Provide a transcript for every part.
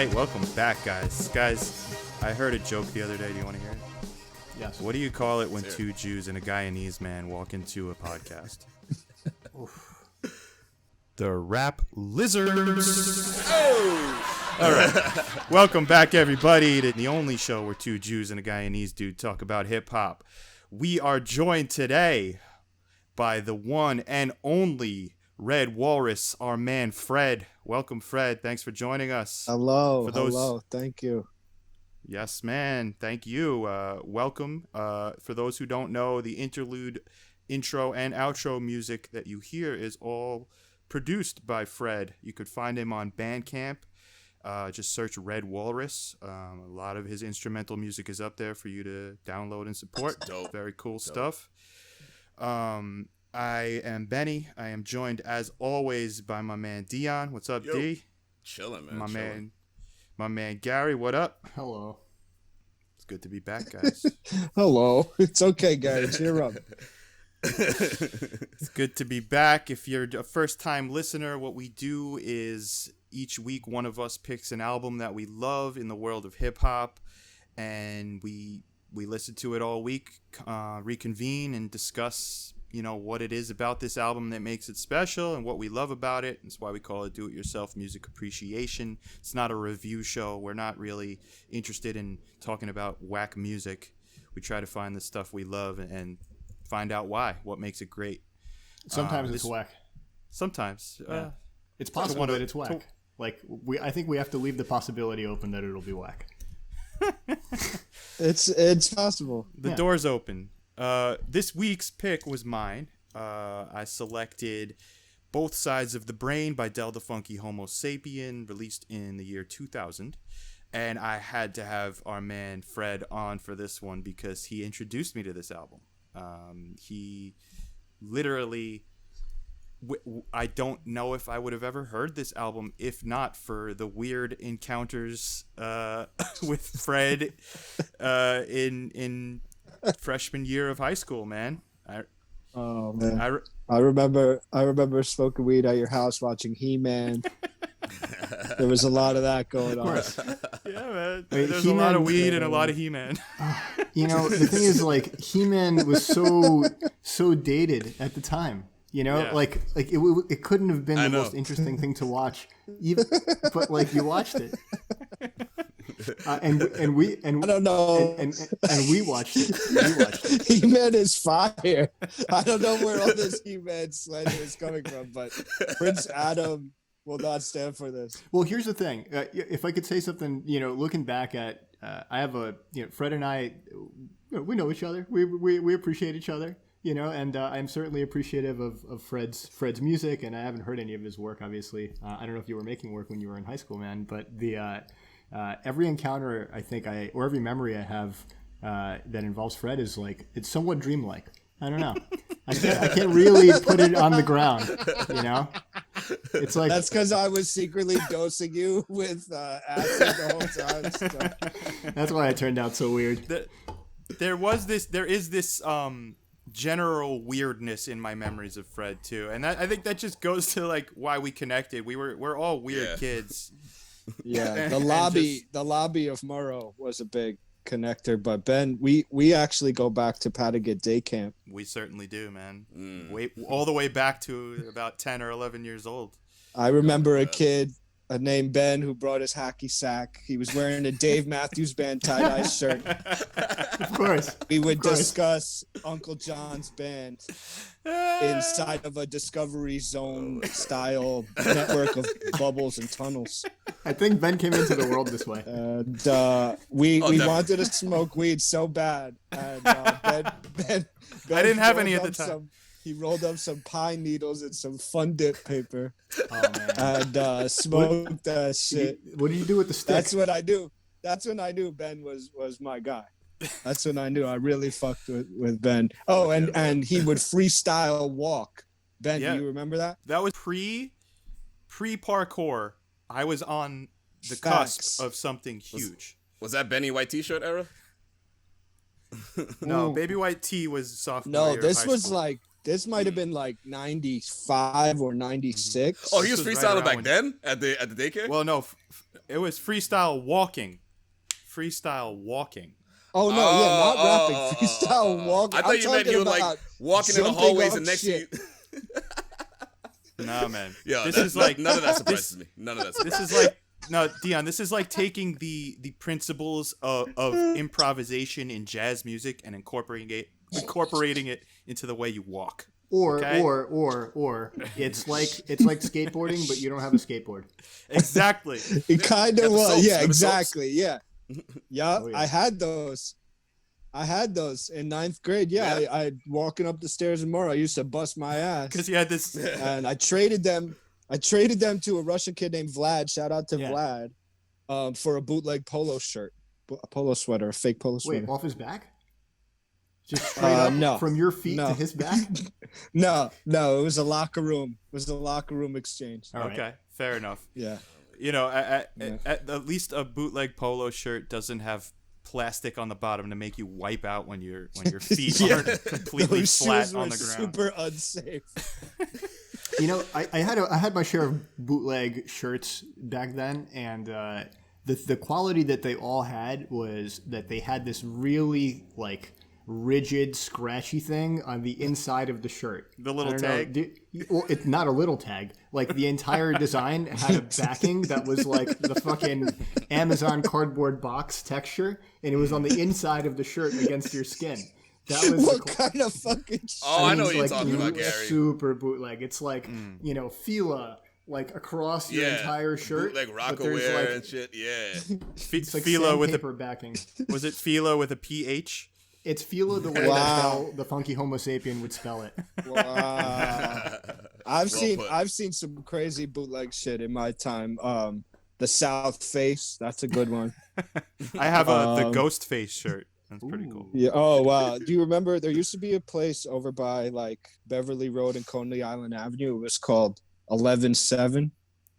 right, welcome back, guys. I heard a joke the other day. Do you want to hear it? Yes. What do you call it when two Jews and a Guyanese man walk into a podcast? The rap lizards. Oh! All right. Welcome back, everybody, to the only show where two Jews and a Guyanese dude talk about hip-hop. We are joined today by the one and only Red Walrus, our man Fred. Welcome, Fred. Thanks for joining us. Hello. Thank you. Yes, man. Thank you. Welcome. For those who don't know, the interlude, intro, and outro music that you hear is all produced by Fred. You could find him on Bandcamp. Just search Red Walrus. A lot of his instrumental music is up there for you to download and support. Dope. Very cool stuff. I am Benny. I am joined, as always, by my man Dion. What's up, D? Chilling, man. My man Gary. What up? Hello. It's good to be back, guys. Hello. It's okay, guys. Cheer up. It's good to be back. If you're a first-time listener, what we do is each week one of us picks an album that we love in the world of hip-hop, and we listen to it all week, reconvene, and discuss what it is about this album that makes it special and what we love about it. That's why we call it Do-It-Yourself Music Appreciation. It's not a review show. We're not really interested in talking about whack music. We try to find the stuff we love and find out what makes it great. Sometimes it's whack. Sometimes. Yeah. It's possible that it's whack. I think we have to leave the possibility open that it'll be whack. It's possible. The door's open. This week's pick was mine. I selected Both Sides of the Brain by the Funky Homosapien, released in the year 2000. And I had to have our man Fred on for this one because he introduced me to this album. He literally... I don't know if I would have ever heard this album if not for the weird encounters with Fred in freshman year of high school, man. I remember smoking weed at your house watching He-Man. There was a lot of that going on. Yeah, man. There's a lot of weed and a lot of He-Man. The thing is, He-Man was so dated at the time. It couldn't have been the most interesting thing to watch, but you watched it, and we I don't know, and we watched it. He-Man is fire. I don't know where all this He-Man slander is coming from, but Prince Adam will not stand for this. Well, here's the thing. If I could say something, looking back at, I have Fred and I, we know each other. We appreciate each other. And I'm certainly appreciative of Fred's music, and I haven't heard any of his work, obviously. I don't know if you were making work when you were in high school, man, but every encounter or every memory I have that involves Fred is it's somewhat dreamlike. I don't know. I can't really put it on the ground, It's like that's because I was secretly dosing you with acid the whole time. So. That's why it turned out so weird. There is this general weirdness in my memories of Fred too, and I think that just goes to why we connected. We're all weird kids. Yeah, the lobby of Murrow was a big connector, but Ben, we actually go back to Patagonia Day Camp. We certainly do, man. All the way back to about 10 or 11 years old. I remember a kid named Ben who brought his hacky sack. He was wearing a Dave Matthews Band tie-dye shirt. Of course. We would discuss Uncle John's band inside of a Discovery Zone style network of bubbles and tunnels. I think Ben came into the world this way. And we wanted to smoke weed so bad. And Ben I didn't have any at the time. He rolled up some pine needles and some Fun Dip paper. Oh, man. And smoked that shit. What do you do with the stick? That's what I do. That's when I knew Ben was my guy. That's when I knew I really fucked with Ben. Oh, and he would freestyle walk. Ben, do you remember that? That was pre-parkour. I was on the cusp of something huge. Was that Benny White T-shirt era? No, Baby White T was sophomore year. No, this was this might have been 95 or 96. Oh, he was freestyling back then at the daycare? Well, no. It was freestyle walking. Freestyle walking. Oh no, not rapping. Freestyle walking. I thought you meant you were like walking in the hallways and next to you. Nah, man. Yo, this is like none of that surprises me. None of that. This is like no, Dion. This is like taking the principles of improvisation in jazz music and incorporating it into the way you walk. Or okay? or it's like skateboarding, but you don't have a skateboard. Exactly. It kind of was. Yeah, Soaps. exactly. Yeah. Yeah, Oh, yeah. I had those in 9th grade. Yeah, Yeah. I walking up the stairs in Moro. I used to bust my ass. Because you had this. And I traded them to a Russian kid named Vlad. Shout out to Vlad, for a bootleg polo shirt, a polo sweater, a fake polo sweater. Wait, off his back? Just straight up no. from your feet to his back? No, it was a locker room. It was a locker room exchange. All right. Okay, fair enough. Yeah. You know, at least a bootleg polo shirt doesn't have plastic on the bottom to make you wipe out when your feet Yeah. are completely Those flat shoes on were the ground. super unsafe. You know, I had my share of bootleg shirts back then, and the quality that they all had was that they had this really like rigid, scratchy thing on the inside of the shirt. The little tag? Well, it's not a little tag. Like the entire design had a backing that was like the fucking Amazon cardboard box texture, and it was on the inside of the shirt against your skin. That was What kind of fucking shit? Oh, I know what you're like talking about, Gary. super bootleg. It's like you know, Fila like across your entire shirt, like but there's, Rockaware like, and shit. Yeah. it's like Fila with sandpaper backing. Was it Fila with a PH? It's Fila the way Wow. that Bell, the Funky Homosapien, would spell it. Wow. I've put. seen some crazy bootleg shit in my time. The South Face, that's a good one. I have the Ghost Face shirt. That's pretty cool. Yeah. Oh wow. Do you remember there used to be a place over by like Beverly Road and Coney Island Avenue? It was called 11-7.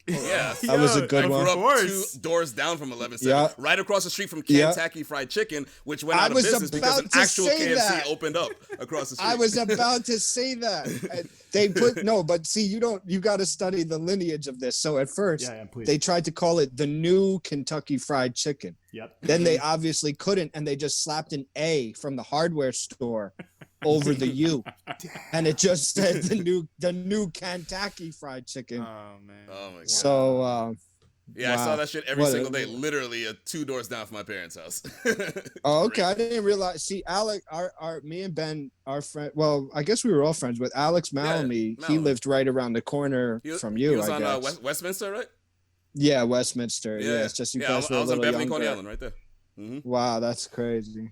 Yeah. That was a good I one. grew Of up course. 2 doors down from 11-7, Yeah. right across the street from Yeah. Kentucky Fried Chicken, which went I out of was business because an about to actual say KFC that. opened up across the street. I was about to say that. And they put but see, you got to study the lineage of this. So at first, Yeah, please. they tried to call it the new Kentucky Fried Chicken. Yep. Then they obviously couldn't, and they just slapped an A from the hardware store over the U, and it just said the new Kentucky Fried Chicken. Oh man. Oh my god. So Yeah, I saw wow. that shit every What a- single day, literally 2 doors down from my parents' house. oh, okay, I didn't realize. See, Alec, me and Ben, our friend. Well, I guess we were all friends, but Alex Malamy, he Malamy. lived right around the corner from you. He was I on guess. Westminster, right? Yeah, Westminster. Yeah, it's just you guys were I a was on little Beverly Coney younger. Island right there. Mm-hmm. Wow, that's crazy.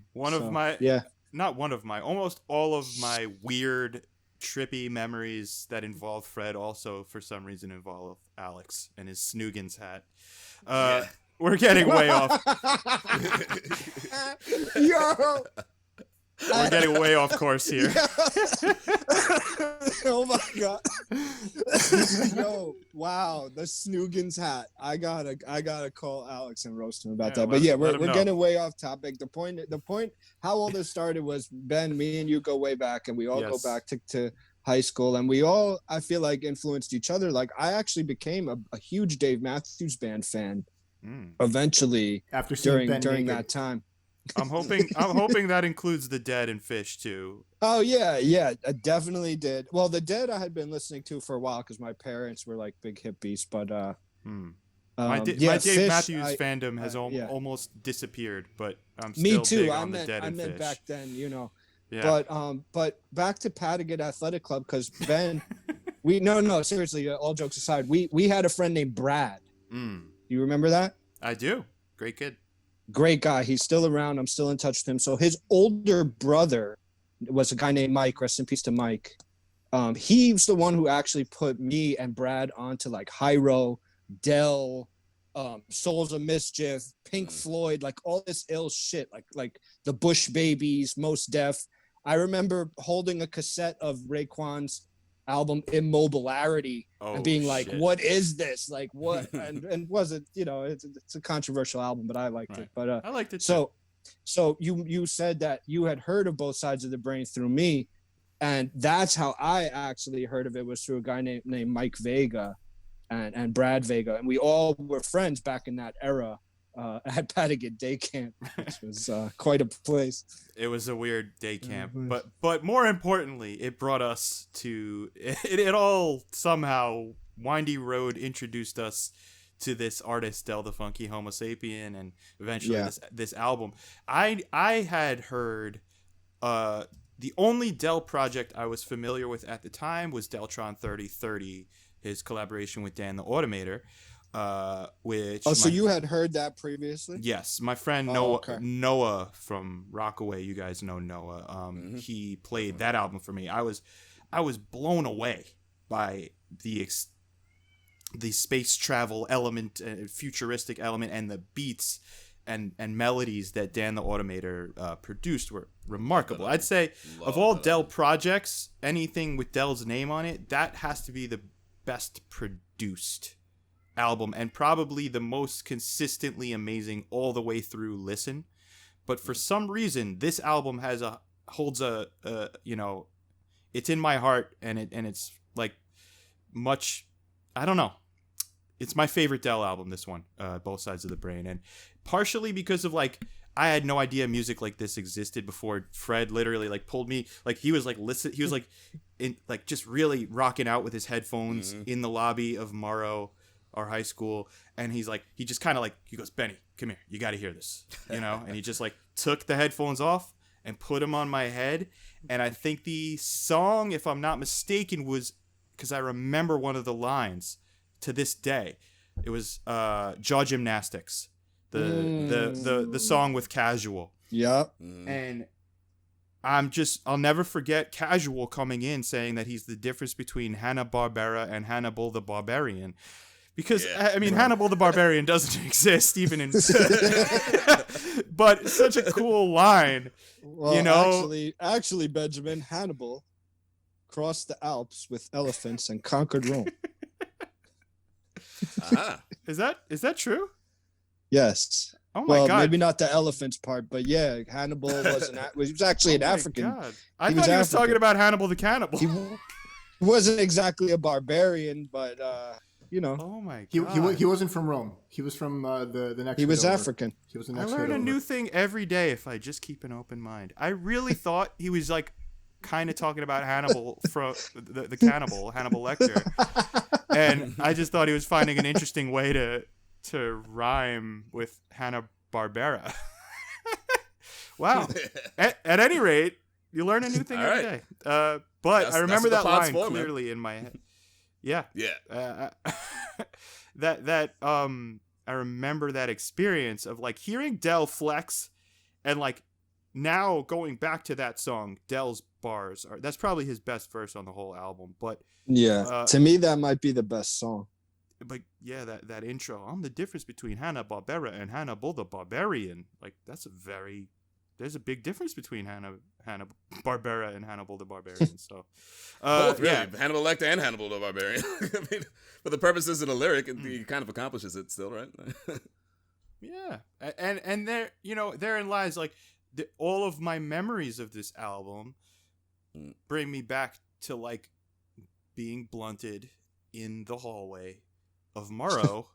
Almost all of my weird, trippy memories that involve Fred also for some reason involve Alex and his Snoogans hat. We're getting way off. Yo, We're getting way off course here. oh my god. Yo, wow, the Snoogans hat. I gotta call Alex and roast him about that. But yeah, let him we're know. getting way off topic. The point how all this started was Ben, me and you go way back, and we all go Yes. back to high school, and we all, I feel like, influenced each other. Like I actually became a huge Dave Matthews Band fan eventually After seeing Ben during naked. that time. I'm hoping that includes the Dead and Fish too. Oh yeah, I definitely did. Well, the Dead I had been listening to for a while because my parents were like big hippies, but My Dave Fish, Matthews fandom has yeah. almost disappeared, but I'm Me still too. big I on the meant Dead and Fish. back then, you know. Yeah. But back to Padgett Athletic Club because Ben, no seriously, all jokes aside, we had a friend named Brad. You remember that? I do. Great kid. Great guy. He's still around. I'm still in touch with him. So his older brother was a guy named Mike. Rest in peace to Mike. He's the one who actually put me and Brad onto like Hyro, Dell, Souls of Mischief, Pink Floyd, like all this ill shit, like the Bush Babies, Most Def. I remember holding a cassette of Raekwon's album Immobilarity and being like, shit. what is this? Like what? and wasn't, you know, it's a controversial album, but I liked it. But I liked it so you said that you had heard of Both Sides of the Brain through me, and that's how I actually heard of it, was through a guy named Mike Vega. and Brad Vega, and we all were friends back in that era at Patagon Day Camp, which was quite a place. It was a weird day camp, but more importantly, it brought us to it all somehow. Windy Road introduced us to this artist, Del the Funky Homosapien, and eventually this album. I had heard the only Del project I was familiar with at the time was Deltron 3030, his collaboration with Dan the Automator, which... Oh, so you had heard that previously? Yes. My friend Noah from Rockaway, you guys know Noah, he played that album for me. I was blown away by the space travel element, futuristic element, and the beats and melodies that Dan the Automator produced were remarkable. I'd say of all Del projects, anything with Del's name on it, that has to be the best produced album and probably the most consistently amazing all the way through listen. But for some reason, this album holds a it's in my heart, and it's like much, I don't know. It's my favorite Del album, this one, Both Sides of the Brain. And partially because of, like, I had no idea music like this existed before Fred literally, like, pulled me. Like, he was, like, just really rocking out with his headphones in the lobby of Morrow, our high school. And he's, like, he just kind of, like, he goes, Benny, come here. You got to hear this, you know? And he just, like, took the headphones off and put them on my head. And I think the song, if I'm not mistaken, was, because I remember one of the lines to this day, it was Jaw Gymnastics, the song with Casual. Yep. And I'll never forget Casual coming in saying that he's the difference between Hanna-Barbera and Hannibal the Barbarian. Because, I mean, Hannibal the Barbarian doesn't exist even in... But it's such a cool line, well, you know? Actually, Benjamin, Hannibal crossed the Alps with elephants and conquered Rome. Is that true? Yes. Oh my God. Maybe not the elephants part, but yeah, Hannibal was actually an African. God. I thought he was talking about Hannibal the Cannibal. He wasn't exactly a barbarian, but you know. Oh my God. He wasn't from Rome. He was from the next. He was over. African. He was the next. I learn a new thing every day if I just keep an open mind. I really thought he was like kind of talking about Hannibal from the cannibal, Hannibal Lecter. And I just thought he was finding an interesting way to rhyme with Hanna-Barbera. Wow. At any rate, you learn a new thing every day. But I remember that line clearly in my head. Yeah. Yeah. I remember that experience of like hearing Del flex and like now going back to that song, Del's bars that's probably his best verse on the whole album. But yeah, to me that might be the best song. But yeah, that intro, I'm the difference between Hanna-Barbera and Hannibal the Barbarian. Like there's a big difference between Hanna-Barbera and Hannibal the Barbarian. So both really, Hannibal Lecter and Hannibal the Barbarian. I mean, for the purposes of the lyric, he kind of accomplishes it still, right? Yeah, and there, therein lies like all of my memories of this album bring me back to like being blunted in the hallway of Morrow,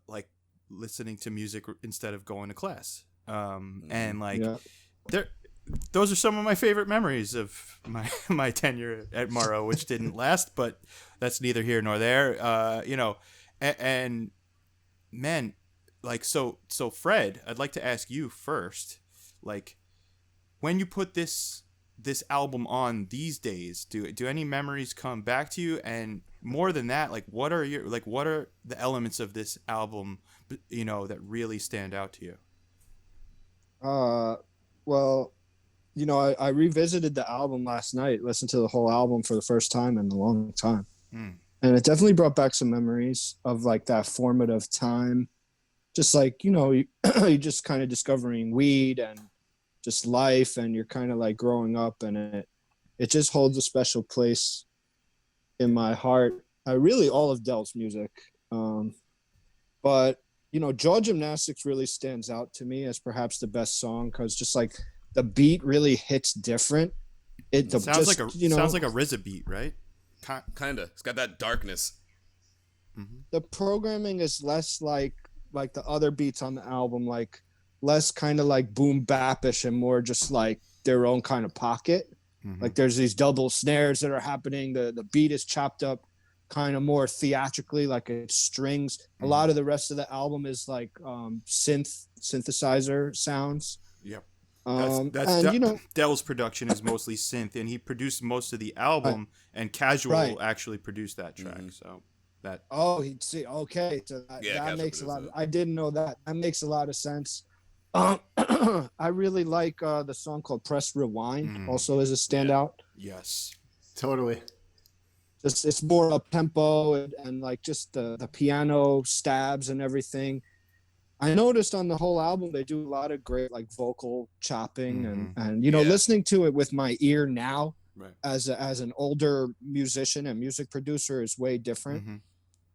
like listening to music instead of going to class. And like those are some of my favorite memories of my tenure at Morrow, which didn't last, but that's neither here nor there. And man, like, so Fred, I'd like to ask you first, like, when you put this album on these days, do any memories come back to you? And more than that, like, what are the elements of this album, that really stand out to you? Well, I revisited the album last night, listened to the whole album for the first time in a long time. And it definitely brought back some memories of like that formative time. Just like, you're just kind of discovering weed and just life, and you're kind of like growing up, and it just holds a special place in my heart. Really all of Del's music. But Jaw Gymnastics really stands out to me as perhaps the best song, because just like the beat really hits different. Sounds like a RZA beat, right? Kinda. It's got that darkness. the programming is less like the other beats on the album, like less kind of like boom bapish and more just like their own kind of pocket. Like there's these double snares that are happening. The beat is chopped up kind of more theatrically, like it's strings. A lot of the rest of the album is like synthesizer sounds. Yep. And Dell's production is mostly synth, and he produced most of the album, and Casual actually produced that track. So that. Oh, he'd see. Okay, so that makes a lot. I didn't know that. That makes a lot of sense. I really like the song called "Press Rewind." Also, as a standout. Yes. Totally. Just it's more up tempo and like just the piano stabs and everything. I noticed on the whole album they do a lot of great like vocal chopping and listening to it with my ear now as an older musician and music producer is way different.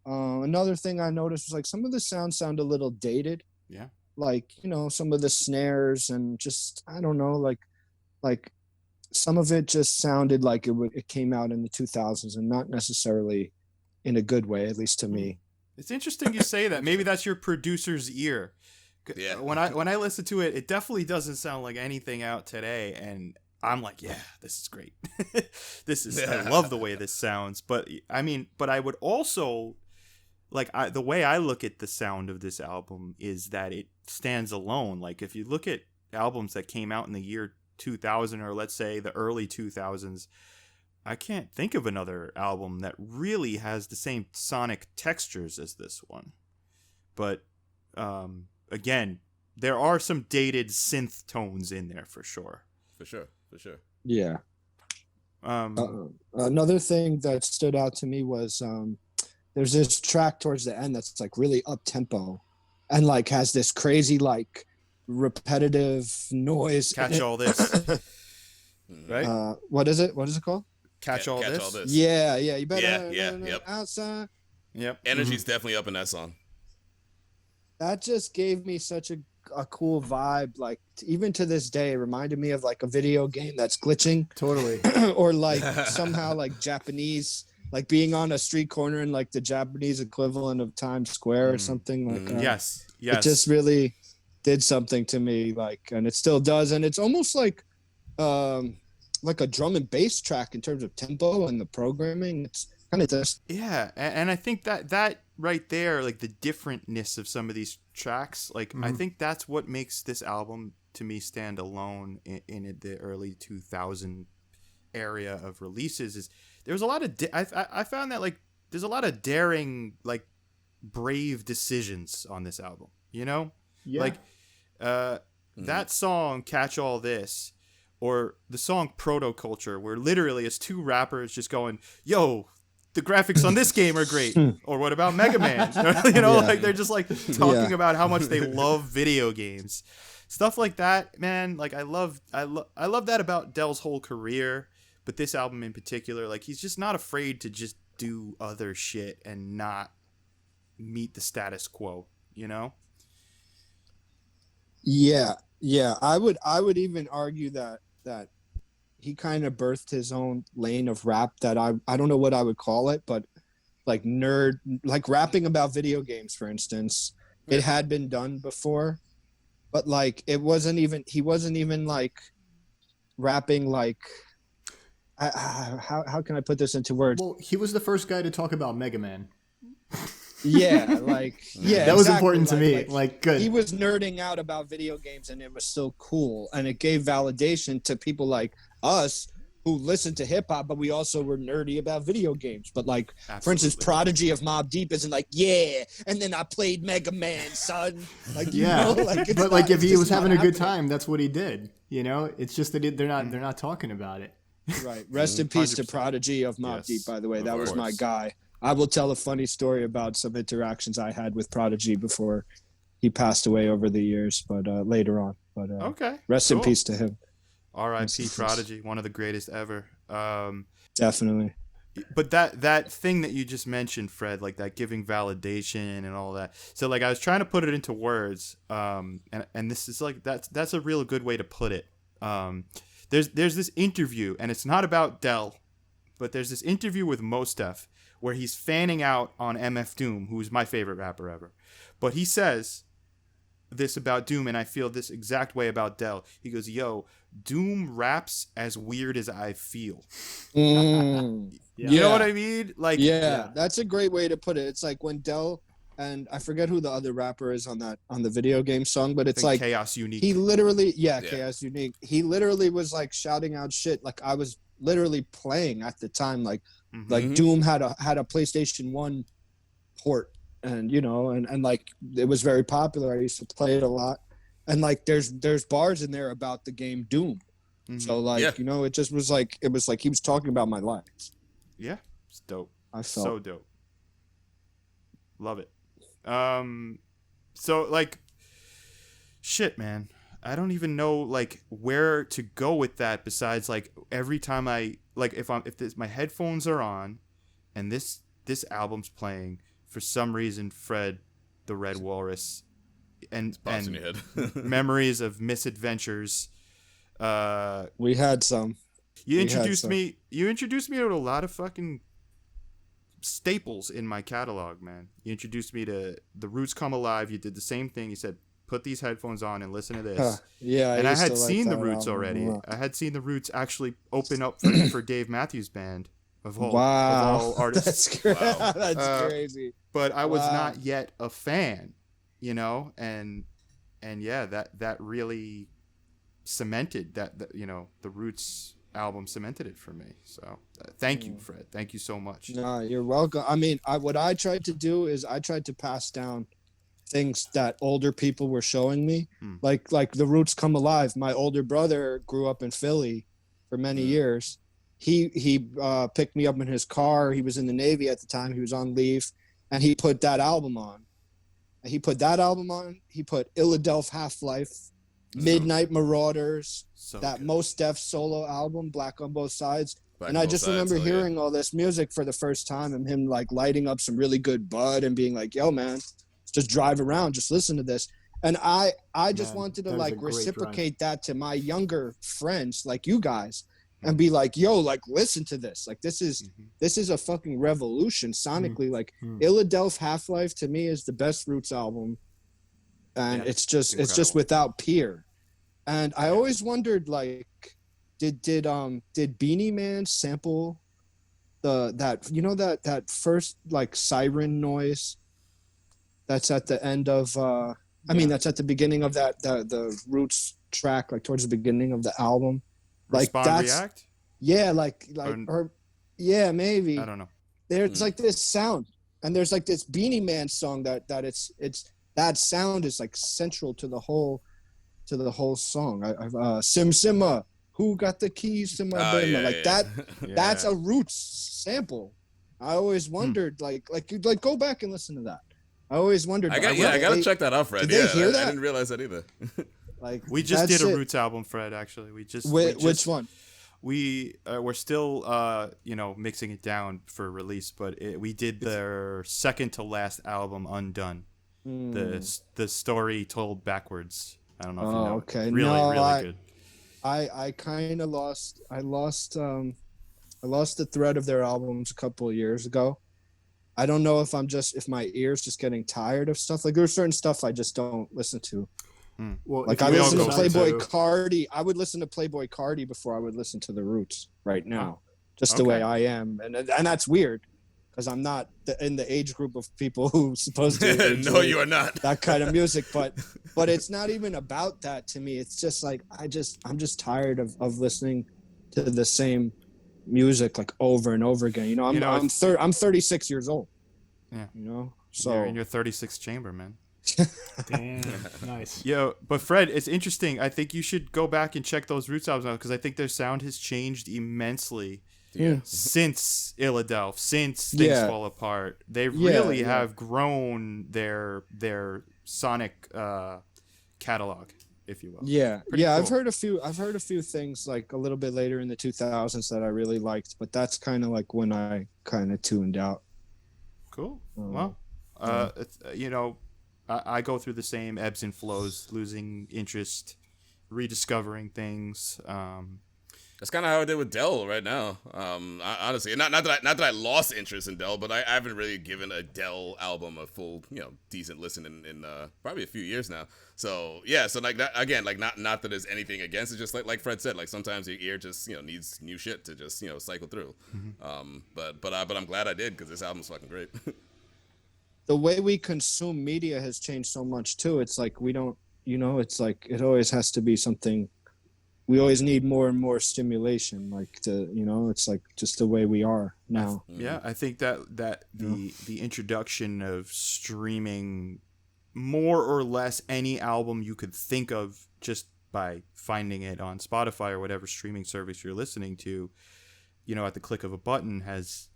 Another thing I noticed was like some of the sounds sound a little dated. Yeah. Like, some of the snares and just I don't know, like some of it just sounded like it came out in the 2000s and not necessarily in a good way, at least to me. It's interesting you say that. Maybe that's your producer's ear. Yeah. When I listen to it, it definitely doesn't sound like anything out today, and I'm like, yeah, this is great. I love the way this sounds. But I would also the way I look at the sound of this album is that it stands alone. Like if you look at albums that came out in the year 2000 or let's say the early 2000s, I can't think of another album that really has the same sonic textures as this one. But again, there are some dated synth tones in there for sure. For sure. Yeah. Another thing that stood out to me was there's this track towards the end that's like really up tempo and like has this crazy like repetitive noise. Catch all this. Right? What is it called? Catch all this. Yeah, you better yep. outside. Yep. Energy's definitely up in that song. That just gave me such a cool vibe. Like even to this day, it reminded me of like a video game that's glitching. Totally. Or like somehow like Japanese, like being on a street corner in like the Japanese equivalent of Times Square or something like that. Yes. It just really did something to me, like, and it still does. And it's almost like a drum and bass track in terms of tempo and the programming. It's kind of just and I think that right there, like the differentness of some of these tracks, like I think that's what makes this album to me stand alone in the early 2000 area of releases. Is there's a lot of I found that like there's a lot of daring, like brave decisions on this album, like that song Catch All This, or the song Proto Culture, where literally it's two rappers just going, yo, the graphics on this game are great. Or what about Mega Man? Like they're just like talking about how much they love video games. Stuff like that, man. Like I love that about Dell's whole career, but this album in particular, like he's just not afraid to just do other shit and not meet the status quo, Yeah. I would even argue that he kind of birthed his own lane of rap that I don't know what I would call it, but like like rapping about video games, for instance, it had been done before, but like he wasn't even like rapping like, how can I put this into words? Well, he was the first guy to talk about Mega Man. That was important to me. Like good. He was nerding out about video games, and it was so cool, and it gave validation to people like us who listened to hip hop, but we also were nerdy about video games. But like, for instance, Prodigy of Mobb Deep isn't like, and then I played Mega Man, son. Like, but like if he was having a good time, that's what he did. It's just that they're not talking about it. Right. Rest in peace 100%. To Prodigy of Mobb Deep, by the way. That was my guy. I will tell a funny story about some interactions I had with Prodigy before he passed away over the years, but later on. But rest in peace to him. R.I.P. Prodigy, one of the greatest ever. Definitely. But that thing that you just mentioned, Fred, like that giving validation and all that. So like I was trying to put it into words, and this is like that's a real good way to put it. There's this interview, and it's not about Dell, but there's this interview with Mostef where he's fanning out on MF Doom, who's my favorite rapper ever. But he says this about Doom, and I feel this exact way about Del. He goes, yo, Doom raps as weird as I feel. You know what I mean? Like, that's a great way to put it. It's like when Del, and I forget who the other rapper is on the video game song, but it's like Chaos Unique. He literally, Chaos Unique. He literally was like shouting out shit like I was literally playing at the time. Like Doom had a PlayStation 1 port, and and like it was very popular. I used to play it a lot, and like there's bars in there about the game Doom. So like it just was like he was talking about my life. Yeah, it's dope. I felt so dope. Love it. So like, shit, man. I don't even know like where to go with that. Besides, like every time I like if my headphones are on, and this album's playing for some reason, Fred, the Red Walrus, and in your head. Memories of Misadventures. We had some. You introduced me to a lot of fucking staples in my catalog, man. You introduced me to The Roots Come Alive. You did the same thing. You said, put these headphones on and listen to this. And I had seen The Roots already. I had seen The Roots actually open up for Dave Matthews Band of all artists. That's crazy. But I was not yet a fan, and yeah, that really cemented that the Roots album cemented it for me. So thank you, Fred. Thank you so much. No, you're welcome. I mean, what I tried to do is I tried to pass down things that older people were showing me, like The Roots Come Alive. My older brother grew up in Philly for many years. He picked me up in his car. He was in the Navy at the time. He was on leave, and he put that album on. He put Illadelph Half-Life, Midnight Marauders, that Mos Def solo album, Black on Both Sides. And I just remember hearing all this music for the first time, and him like lighting up some really good bud and being like, yo, man, just drive around, just listen to this. And I just wanted to like reciprocate that to my younger friends like you guys and be like, yo, like listen to this. Like this is a fucking revolution sonically. Like Illadelph Half-Life to me is the best Roots album. And it's just without peer. And I always wondered, like, did Beanie Man sample that first like siren noise that's at the end of that's at the beginning of the Roots track, like towards the beginning of the album. Like React? Yeah, maybe. I don't know. There's like this sound, and there's like this Beanie Man song that it's that sound is like central to the whole song. Sim Simma, who got the keys to my bema? That. That's a Roots sample. I always wondered, like go back and listen to that. I always wondered. I gotta check that out, Fred. Did they hear that? I didn't realize that either. Like we just did a Roots album, Fred. Actually, which one? We're still mixing it down for release, but we did their second to last album, Undone. The story told backwards. I don't know if you know. Okay. Really good. I kind of lost the thread of their albums a couple of years ago. I don't know if my ears just getting tired of stuff. Like there's certain stuff I just don't listen to. Well, like I listen to Playboy Cardi. I would listen to Playboy Cardi before I would listen to the Roots right now. Just the way I am. And that's weird. Because I'm not in the age group of people who supposed to no, you are not that kind of music, but it's not even about that to me. It's just like I'm just tired of listening to the same music like over and over again. I'm 36 years old. Yeah. So you're in your 36th chamber, man. Damn, nice. Yo, but Fred, it's interesting. I think you should go back and check those Roots albums out because I think their sound has changed immensely. Since Illadelph, since Things Fall Apart, they really have grown their sonic catalog, if you will. Yeah, Pretty cool. I've heard a few things like a little bit later in the 2000s that I really liked, but that's kind of like when I kind of tuned out. Cool. Well, it's, I go through the same ebbs and flows, losing interest, rediscovering things. That's kind of how I did with Dell right now. Honestly, not that I lost interest in Dell, but I haven't really given a Dell album a full, decent listen in probably a few years now. So yeah, so like that again, like not that there's anything against it, just like Fred said, like sometimes your ear just needs new shit to just cycle through. But I'm glad I did, because this album's fucking great. The way we consume media has changed so much too. It's like we don't, it's like it always has to be something. We always need more and more stimulation, like it's like just the way we are now. Yeah, I think that the introduction of streaming more or less any album you could think of just by finding it on Spotify or whatever streaming service you're listening to, at the click of a button has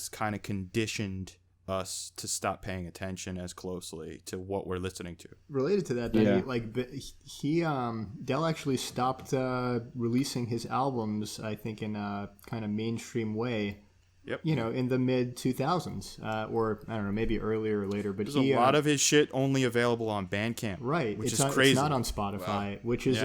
kind of conditioned us to stop paying attention as closely to what we're listening to. Related to that, Dell actually stopped releasing his albums, I think, in a kind of mainstream way. Yep. In the mid 2000s, or I don't know, maybe earlier or later. But there's a lot of his shit only available on Bandcamp, right? Which is crazy. It's not on Spotify, which is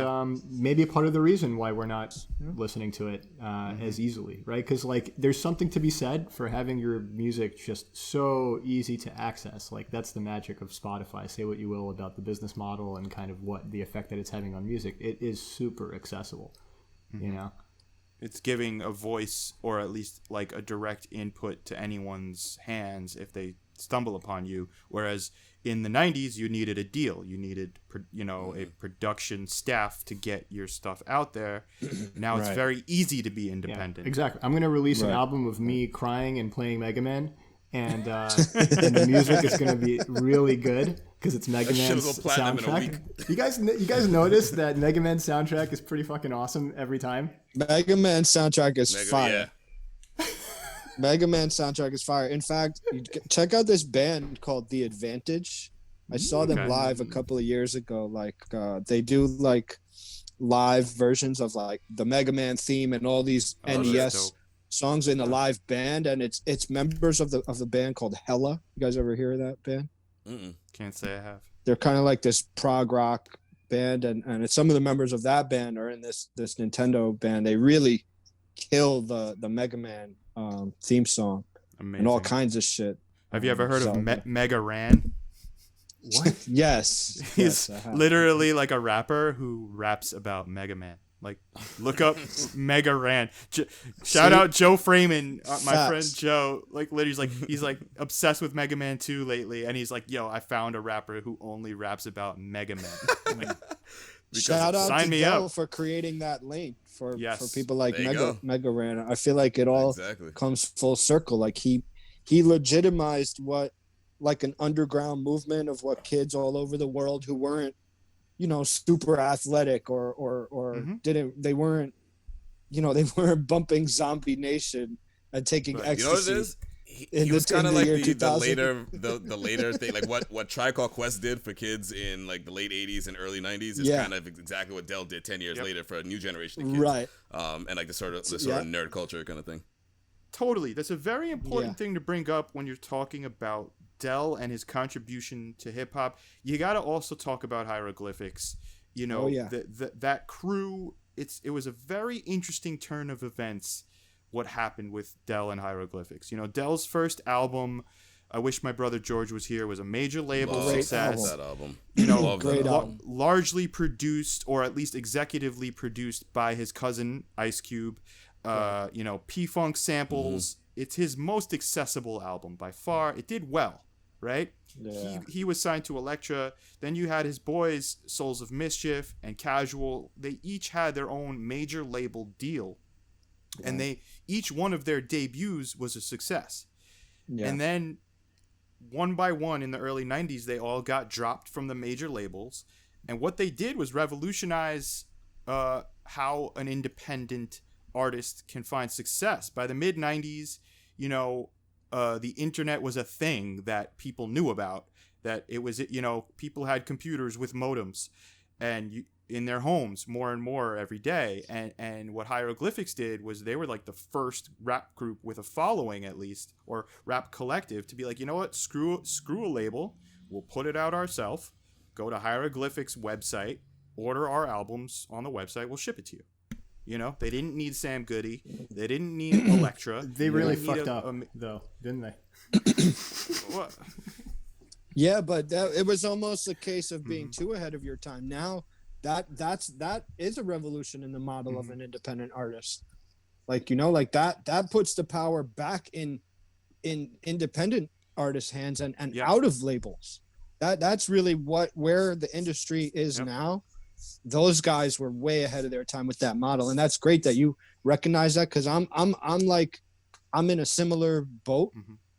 maybe a part of the reason why we're not listening to it as easily, right? Because like there's something to be said for having your music just so easy to access. Like that's the magic of Spotify. Say what you will about the business model and kind of what the effect that it's having on music. It is super accessible, It's giving a voice, or at least like a direct input to anyone's hands if they stumble upon you. Whereas in the 90s, you needed a deal. You needed, a production staff to get your stuff out there. Now it's very easy to be independent. Yeah, exactly. I'm going to release an album of me crying and playing Mega Man. And the music is going to be really good because it's Mega Man's soundtrack. You guys notice that Mega Man's soundtrack is pretty fucking awesome every time? Mega Man's soundtrack is fire. Yeah. Mega Man's soundtrack is fire. In fact, check out this band called The Advantage. I saw them live a couple of years ago. Like they do like live versions of like the Mega Man theme and all these NES songs in a live band, and it's members of the band called Hella. You guys ever hear of that band? Can't say I have. They're kind of like this prog rock band, and it's some of the members of that band are in this Nintendo band. They really kill the Mega Man theme song. Amazing. And all kinds of shit. Have you ever heard of Mega Ran? What? Yes. He's literally like a rapper who raps about Mega Man. Like, look up Mega Ran. Shout out Joe Freeman, my friend Joe. Like, literally, he's like obsessed with Mega Man 2 lately, and he's like, "Yo, I found a rapper who only raps about Mega Man." Like, shout out to Joe for creating that link for people like Mega Ran. I feel like it all comes full circle. Like he legitimized what like an underground movement of what kids all over the world who weren't super athletic or they weren't bumping Zombie Nation and taking ecstasy. You know what it is? He was kind of like the later thing, like what Tribe Called Quest did for kids in like the late 80s and early 90s is kind of exactly what Dell did 10 years later for a new generation of kids. Right. And like the sort of nerd culture kind of thing. Totally. That's a very important thing to bring up when you're talking about Dell and his contribution to hip hop. You got to also talk about Hieroglyphics. That crew, it was a very interesting turn of events what happened with Dell and Hieroglyphics. Dell's first album, I Wish My Brother George Was Here, was a major label success. That album. Great album. Largely produced, or at least executively produced, by his cousin Ice Cube. P-Funk samples. It's his most accessible album by far. It did well, right? Yeah. He was signed to Elektra. Then you had his boys, Souls of Mischief and Casual. They each had their own major label deal. Yeah. And each one of their debuts was a success. Yeah. And then one by one in the early 90s, they all got dropped from the major labels. And what they did was revolutionize how an independent artist can find success. By the mid 90s, the internet was a thing that people knew about, that it was, people had computers with modems and in their homes more and more every day. And what Hieroglyphics did was they were like the first rap group with a following, at least, or rap collective, to be like, you know what, screw a label. We'll put it out ourselves. Go to Hieroglyphics website, order our albums on the website. We'll ship it to you. You know, they didn't need Sam Goody. They didn't need Elektra. They really didn't need fucked up, though, didn't they? What? Yeah, but it was almost a case of being too ahead of your time. Now that is a revolution in the model of an independent artist. Like, you know, like that puts the power back in independent artists' hands and out of labels. That's really where the industry is now. Those guys were way ahead of their time with that model, and that's great that you recognize that, because I'm in a similar boat,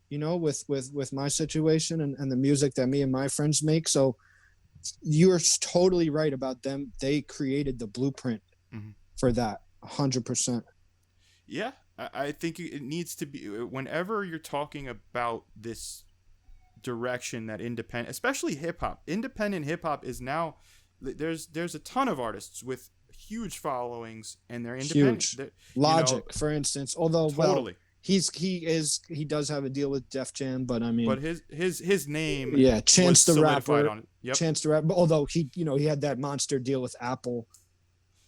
you know, with my situation and the music that me and my friends make. So you're totally right about them. They created the blueprint for that 100%. Yeah, I think it needs to be, whenever you're talking about this direction that especially hip hop, independent hip hop is now. There's a ton of artists with huge followings, and they're independent. Huge. Logic, for instance, although totally. he does have a deal with Def Jam, but I mean, but his name, Chance the Rapper, on it. Yep. Chance the Rapper. Although he had that monster deal with Apple,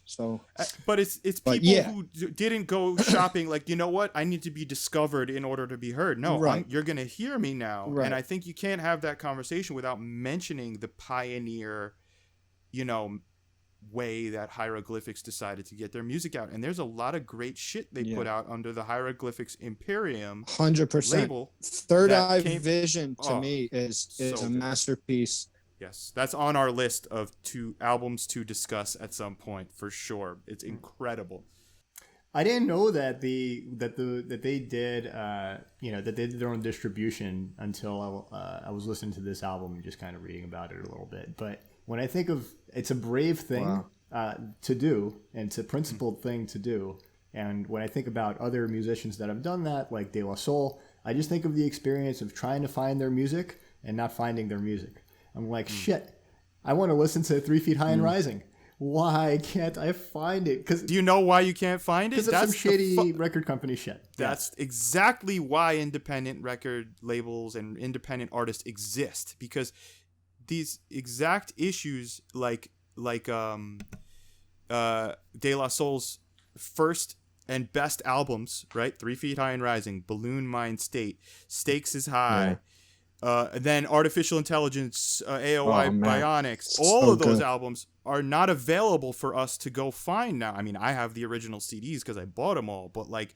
so. But it's people who didn't go shopping like, you know what, I need to be discovered in order to be heard. No, you're gonna hear me now, and I think you can't have that conversation without mentioning the pioneer, you know, way that Hieroglyphics decided to get their music out. And there's a lot of great shit they put out under the Hieroglyphics Imperium 100% label. Third Eye Vision to me is a masterpiece. Yes, that's on our list of 2 albums to discuss at some point for sure. It's incredible. I didn't know that they did that they did their own distribution until I was listening to this album and just kind of reading about it a little bit. But when I think of, it's a brave thing to do, and it's a principled thing to do. And when I think about other musicians that have done that, like De La Soul, I just think of the experience of trying to find their music and not finding their music. I'm like, shit, I want to listen to 3 Feet High and Rising. Why can't I find it? Do you know why you can't find it? Because it's some shady record company shit. That's exactly why independent record labels and independent artists exist, because these exact issues, like De La Soul's first and best albums, right? 3 Feet High and Rising, Balloon Mind State, Stakes is High, then Artificial Intelligence, AOI Bionics. All of those albums are not available for us to go find now. I mean, I have the original CDs because I bought them all, but like,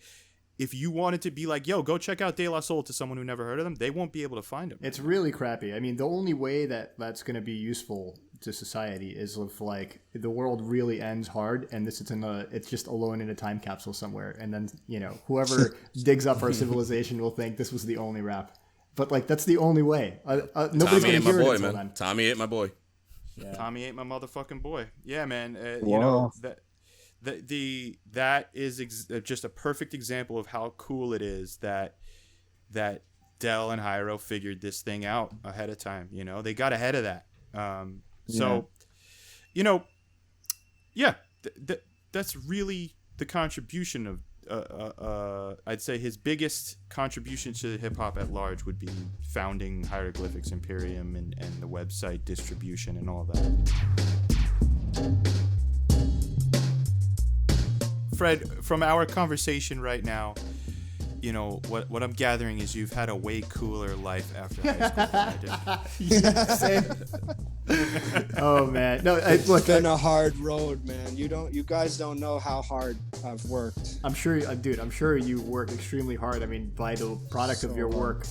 if you wanted to be like, yo, go check out De La Soul to someone who never heard of them, they won't be able to find them. It's really crappy. I mean, the only way that's going to be useful to society is if, like, the world really ends hard and it's just alone in a time capsule somewhere. And then, you know, whoever digs up our civilization will think this was the only rap. But, like, that's the only way. Nobody's going to hear it until then. Tommy ate my boy. Yeah. Tommy ate my motherfucking boy. Yeah, man. You know, that is just a perfect example of how cool it is that Del and Hyro figured this thing out ahead of time. You know, they got ahead of that. So, you know, that's really the contribution of. I'd say his biggest contribution to hip hop at large would be founding Hieroglyphics Imperium and the website distribution and all that. Fred, from our conversation right now, you know, what I'm gathering is you've had a way cooler life after high school than I did. Oh man, no, it's been a hard road, man. You guys don't know how hard I've worked. I'm sure, dude. I'm sure you work extremely hard. I mean, by the product of your work,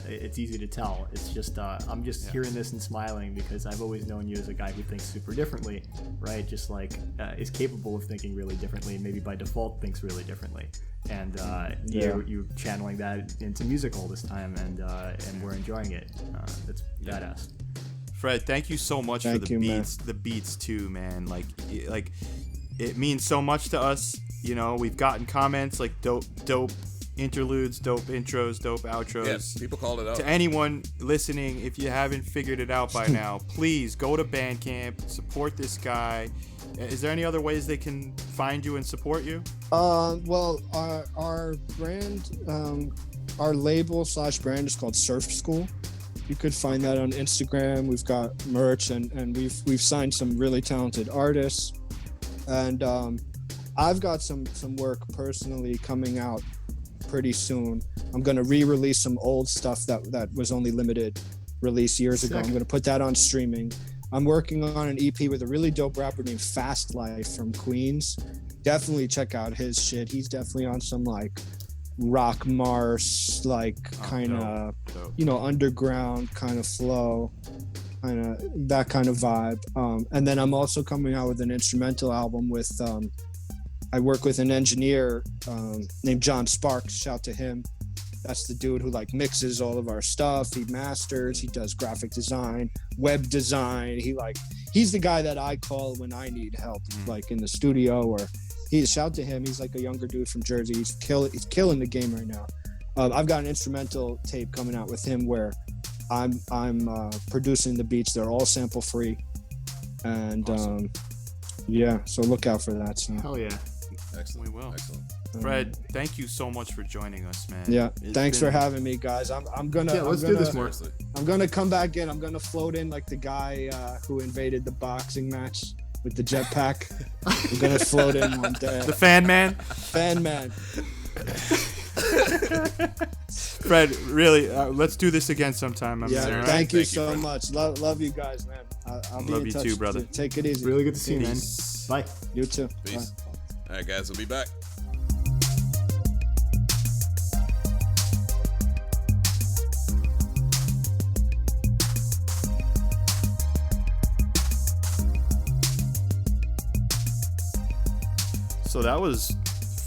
it's easy to tell. It's just, I'm just hearing this and smiling because I've always known you as a guy who thinks super differently, right? Just like is capable of thinking really differently, maybe by default thinks really differently. And you're channeling that into music all this time, and we're enjoying it. That's badass. Fred, thank you so much for the beats. Man. The beats too, man. Like it means so much to us. You know, we've gotten comments like dope interludes, dope intros, dope outros. Yes, people called it out. To anyone listening, if you haven't figured it out by now, please go to Bandcamp, support this guy. Is there any other ways they can find you and support you? Well, our brand, our label / brand is called Surf School. You could find that on Instagram. We've got merch and we've signed some really talented artists. And I've got some work personally coming out pretty soon. I'm gonna re-release some old stuff that was only limited release years ago. I'm gonna put that on streaming. I'm working on an EP with a really dope rapper named Fast Life from Queens. Definitely check out his shit. He's definitely on some like rock Mars, like kind of, you know, underground kind of flow, kind of that kind of vibe. And then I'm also coming out with an instrumental album with, I work with an engineer named John Sparks. Shout to him. That's the dude who like mixes all of our stuff. He masters, he does graphic design, web design. He's the guy that I call when I need help, like in the studio, or shout to him. He's like a younger dude from Jersey. He's killing the game right now. I've got an instrumental tape coming out with him where I'm producing the beats. They're all sample free, and awesome. Yeah, so look out for that. So. Hell yeah. Excellent. We will. Excellent. Fred, thank you so much for joining us, man. Yeah, thanks for having me, guys. I'm gonna. Yeah, let's do this more. I'm gonna come back in. I'm gonna float in like the guy who invaded the boxing match with the jetpack. I'm gonna float in one day. The fan man. Fan man. Fred, really, let's do this again sometime. Yeah, right? thank you Thank you, so Fred. much. Love you guys, man. I'll be Love in you touch. too, brother. Take it easy. Really good to see you, man. Peace. Bye. You too. Peace. Bye. All right, guys, we'll be back. So that was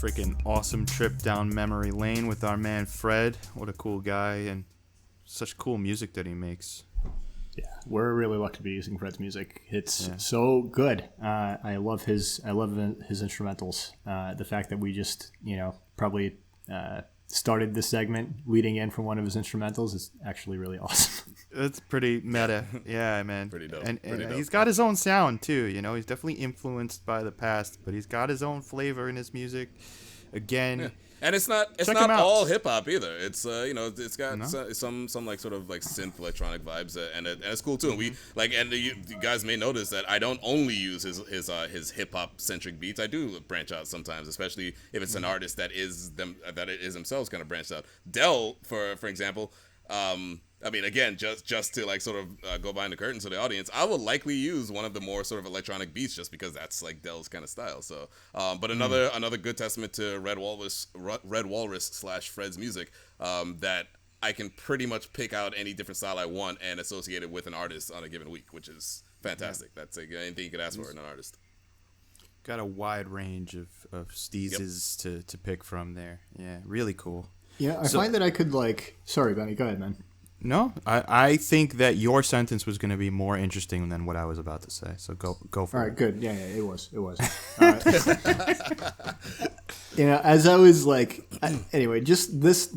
freaking awesome trip down memory lane with our man Fred. What a cool guy, and such cool music that he makes. Yeah, we're really lucky to be using Fred's music. It's so good. I love his instrumentals. The fact that we just, probably started this segment leading in from one of his instrumentals is actually really awesome. It's pretty meta. Yeah, man. Pretty dope. And Pretty dope. he's got his own sound too, He's definitely influenced by the past, but he's got his own flavor in his music. Again, Yeah. And it's not Check him out. all hip hop either. It's it's got some like sort of like synth electronic vibes, and it's cool too. And we you guys may notice that I don't only use his hip hop centric beats. I do branch out sometimes, especially if it's an artist that is themselves kind of branched out. Dell, for example. I mean, again, just to like sort of go behind the curtain to the audience, I will likely use one of the more sort of electronic beats just because that's like Dell's kind of style. So, but another good testament to Red Walrus / Fred's music, that I can pretty much pick out any different style I want and associate it with an artist on a given week, which is fantastic. Yeah. That's anything you could ask for in an artist. got a wide range of steezes to pick from there. Yeah, really cool. Yeah, I find that I could sorry, Benny, go ahead, man. No, I think that your sentence was going to be more interesting than what I was about to say. So go for it. All right, good. Yeah, it was. As I was anyway, just this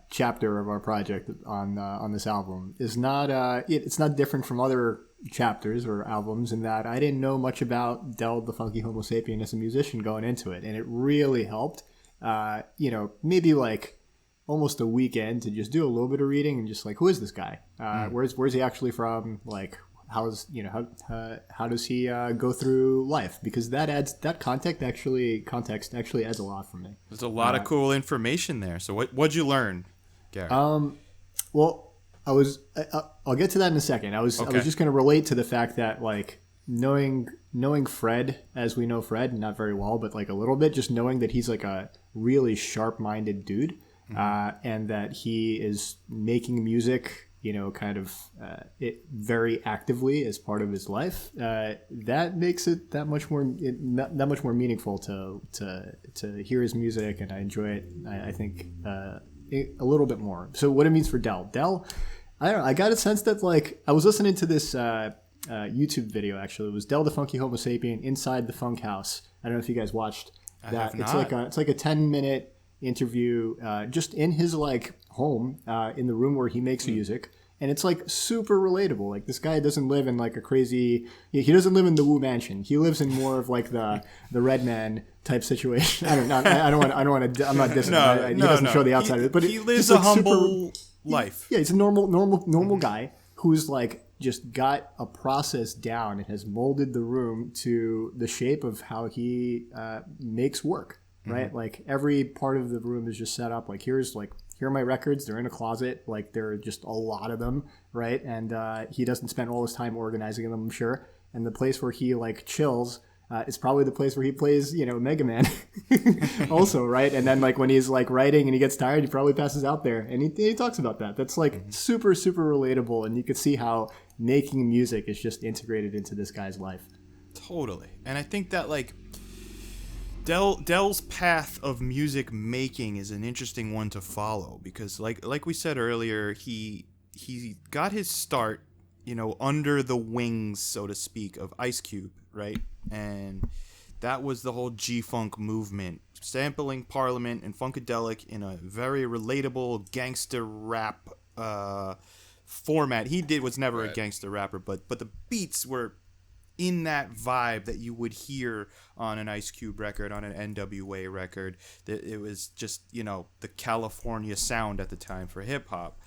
chapter of our project on this album is not it's not different from other chapters or albums in that I didn't know much about Del the Funky Homosapien as a musician going into it, and it really helped. Maybe almost a weekend to just do a little bit of reading and just who is this guy? Where's he actually from? How does he go through life? Because that context actually adds a lot for me. There's a lot of cool information there. So what'd you learn, Gary? Well, I'll get to that in a second. I was just going to relate to the fact that knowing Fred as we know Fred, not very well, but a little bit, just knowing that he's a really sharp-minded dude. And that he is making music, it very actively as part of his life. That makes it that much more meaningful to hear his music, and I enjoy it. I think a little bit more. So what it means for Del, I don't know. I got a sense that I was listening to this YouTube video. Actually, it was Del the Funky Homosapien inside the Funk House. I don't know if you guys watched that. It's like a 10-minute interview just in his home in the room where he makes music, and it's super relatable. This guy doesn't live in a crazy, he doesn't live in the Wu Mansion. He lives in more of the Red Man type situation. I don't want to I'm not dissing. He doesn't show the outside of it, but he lives a humble life. Yeah, he's a normal guy who's just got a process down and has molded the room to the shape of how he makes work, right? Like every part of the room is just set up like here are my records. They're in a closet. Like there are just a lot of them, right? And he doesn't spend all his time organizing them, I'm sure. And the place where he like chills is probably the place where he plays, Mega Man also, right? And then like when he's like writing and he gets tired, he probably passes out there. And he talks about that. That's like super, super relatable. And you could see how making music is just integrated into this guy's life. Totally. And I think that like Dell's path of music making is an interesting one to follow because like we said earlier, he got his start, under the wings, so to speak, of Ice Cube, right? And that was the whole G-Funk movement, sampling Parliament and Funkadelic in a very relatable gangster rap format. He was never a gangster rapper, but the beats were in that vibe that you would hear on an Ice Cube record, on an NWA record. It was just, the California sound at the time for hip-hop.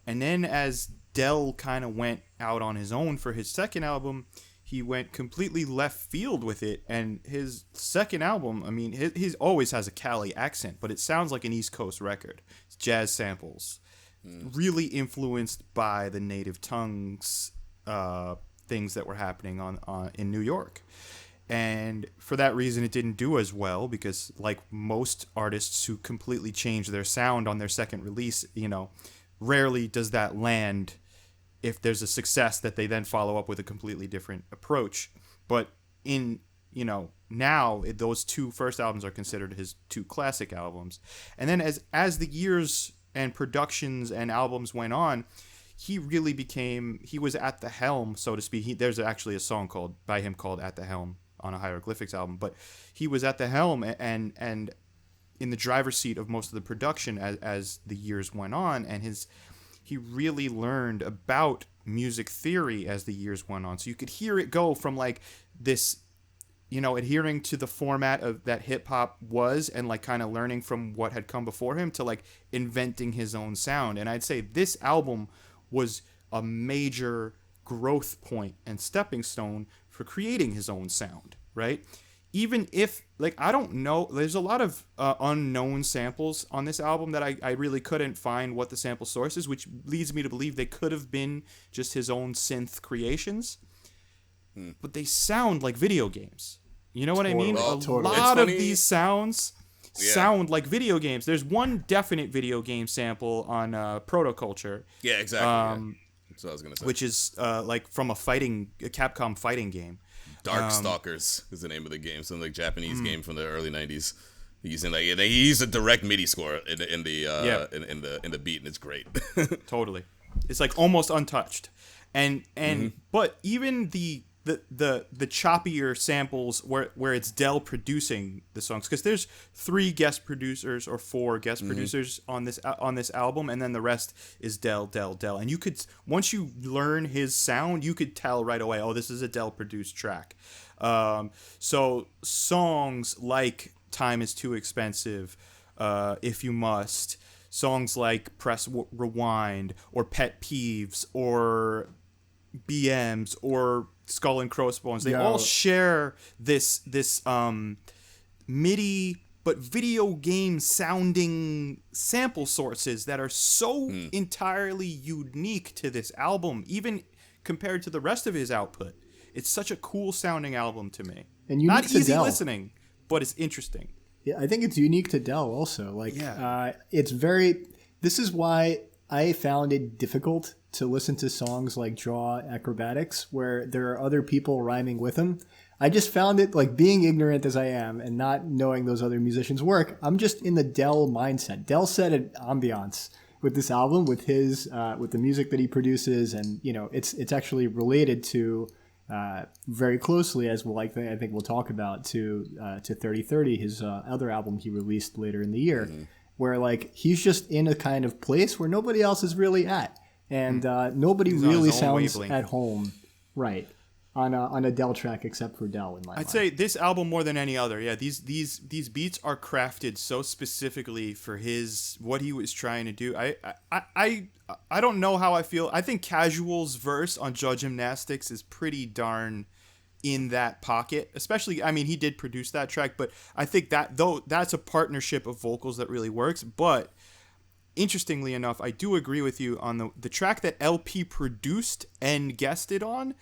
And then as Dell kind of went out on his own for his second album, he went completely left field with it. And his second album, I mean, he always has a Cali accent, but it sounds like an East Coast record. It's jazz samples, really influenced by the native tongues things that were happening in New York. And for that reason, it didn't do as well because like most artists who completely change their sound on their second release, rarely does that land if there's a success that they then follow up with a completely different approach. But now those two first albums are considered his two classic albums. And then as the years and productions and albums went on, he was at the helm, so to speak. There's actually a song by him called At the Helm on a Hieroglyphics album, but he was at the helm and in the driver's seat of most of the production as the years went on, and he really learned about music theory as the years went on. So you could hear it go from like this, adhering to the format of that hip hop was and like kind of learning from what had come before him to like inventing his own sound. And I'd say this album was a major growth point and stepping stone for creating his own sound, right? Even if, like, I don't know, there's a lot of unknown samples on this album that I really couldn't find what the sample source is, which leads me to believe they could have been just his own synth creations. But they sound like video games. You know what I mean? A lot of these sounds sound like video games. There's one definite video game sample on Protoculture. Yeah, exactly. That's what I was going to say. Which is like from a Capcom fighting game. Darkstalkers is the name of the game. Some like Japanese game from the early '90s. Using like he used a direct MIDI score in the beat, and it's great. Totally, it's like almost untouched, and but even the choppier samples where it's Dell producing the songs, because there's 3 guest producers or 4 guest producers on this album, and then the rest is Dell, and you could, once you learn his sound, you could tell right away, oh, this is a Dell produced track. So songs like Time Is Too Expensive, If You Must, songs like Press Rewind or Pet Peeves or BMs or Skull and Crossbones, they all share this MIDI but video game sounding sample sources that are so entirely unique to this album, even compared to the rest of his output. It's such a cool sounding album to me. And not easy listening, but it's interesting. Yeah, I think it's unique to Dell also. This is why I found it difficult to listen to songs like Draw Acrobatics, where there are other people rhyming with them. I just found it, like, being ignorant as I am and not knowing those other musicians' work, I'm just in the Dell mindset. Dell set an ambiance with this album, with his with the music that he produces, and it's actually related to very closely, as I think we'll talk about, to 3030, his other album he released later in the year, where like he's just in a kind of place where nobody else is really at. And nobody really sounds at home. Right. on a Dell track except for Dell in my mind. I'd say this album more than any other. Yeah, these beats are crafted so specifically for what he was trying to do. I don't know how I feel. I think Casual's verse on Judge Gymnastics is pretty darn in that pocket. Especially, I mean, he did produce that track, but I think that's a partnership of vocals that really works. But interestingly enough, I do agree with you on the track that LP produced and guested on.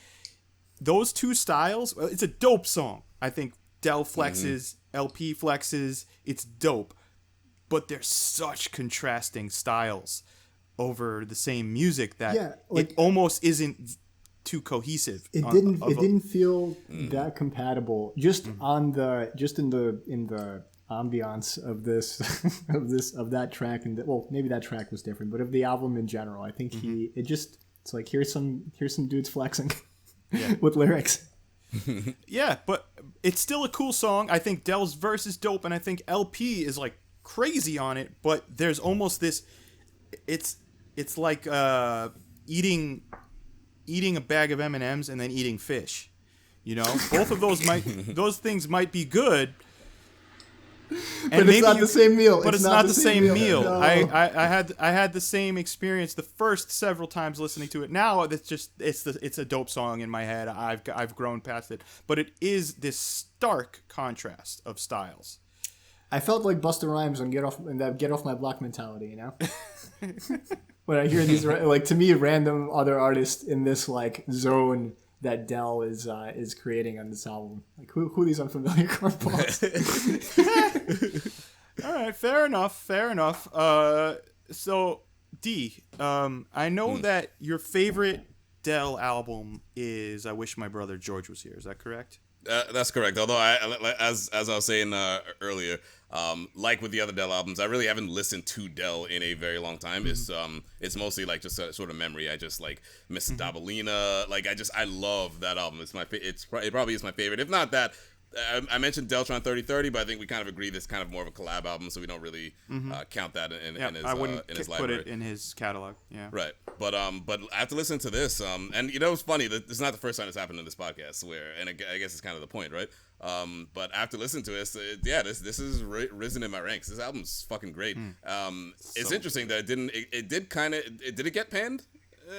Those two styles, it's a dope song. I think Dell flexes, LP flexes, it's dope. But there's such contrasting styles over the same music that it almost isn't too cohesive. It didn't feel that compatible. Just in the ambiance of this of that track, and maybe that track was different, but of the album in general, I think it's like here's some dudes flexing. Yeah. With lyrics. Yeah, but it's still a cool song. I think Dell's verse is dope, and I think LP is like crazy on it, but there's almost this it's like eating a bag of M&Ms and then eating fish. You know? Both of those things might be good. And but it's not the same meal. But it's not the same meal. No. I had the same experience the first several times listening to it. Now it's a dope song in my head. I've grown past it. But it is this stark contrast of styles. I felt like Busta Rhymes on Get Off My Block mentality, you know? When I hear these, like, to me, random other artists in this like zone that Dell is creating on this album. Like, who are these unfamiliar cornballs? All right, fair enough. So, D, I know that your favorite Dell album is I Wish My Brother George Was Here. Is that correct? That's correct. Although, as I was saying earlier, like with the other Dell albums, I really haven't listened to Dell in a very long time. It's mostly like just a sort of memory. I just like Miss Dabalina. Like I love that album. It probably is my favorite. If not that, I mentioned Deltron 3030, but I think we kind of agree this is kind of more of a collab album, so we don't really count that in his I wouldn't in his put library. it in his catalog. Yeah, right. But after listening to this, and you know, it's funny that this is not the first time it's happened in this podcast. I guess it's kind of the point, right? But after listening to this, this is risen in my ranks. This album's fucking great. It's interesting that did it get panned?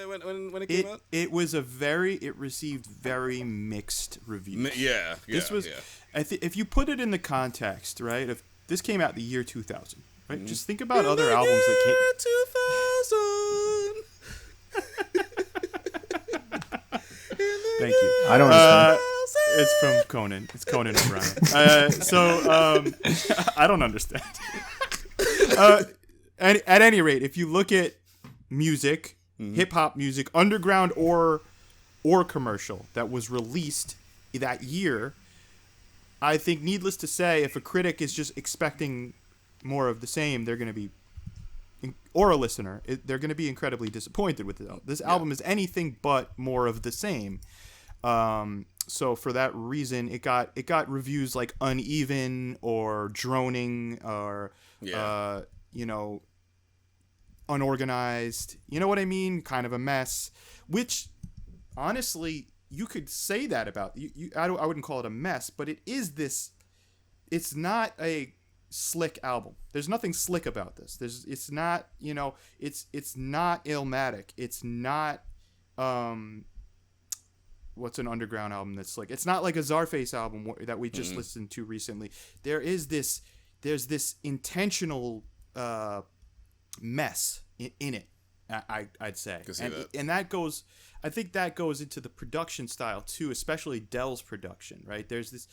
When it came out, it received very mixed reviews. This was. If you put it in the context, right? If this came out the year 2000, right? Just think about other albums that came. 2000. Thank you. I don't understand. It's from Conan. It's Conan O'Brien. I don't understand. At any rate, if you look at music. Hip hop music, underground or commercial, that was released that year, I think, needless to say, if a critic is just expecting more of the same, they're going to be, or a listener, they're going to be incredibly disappointed with it. This album is anything but more of the same. So for that reason, it got reviews like uneven or droning or unorganized, you know what I mean? Kind of a mess, which honestly, you could say that about you. I wouldn't call it a mess, but it is this. It's not a slick album. There's nothing slick about this. It's not, it's not Illmatic. It's not, what's an underground album that's slick? It's not like a Czarface album that we just listened to recently. There's this intentional, mess in it, I'd say, and that goes. I think that goes into the production style too, especially Dell's production. Right? There's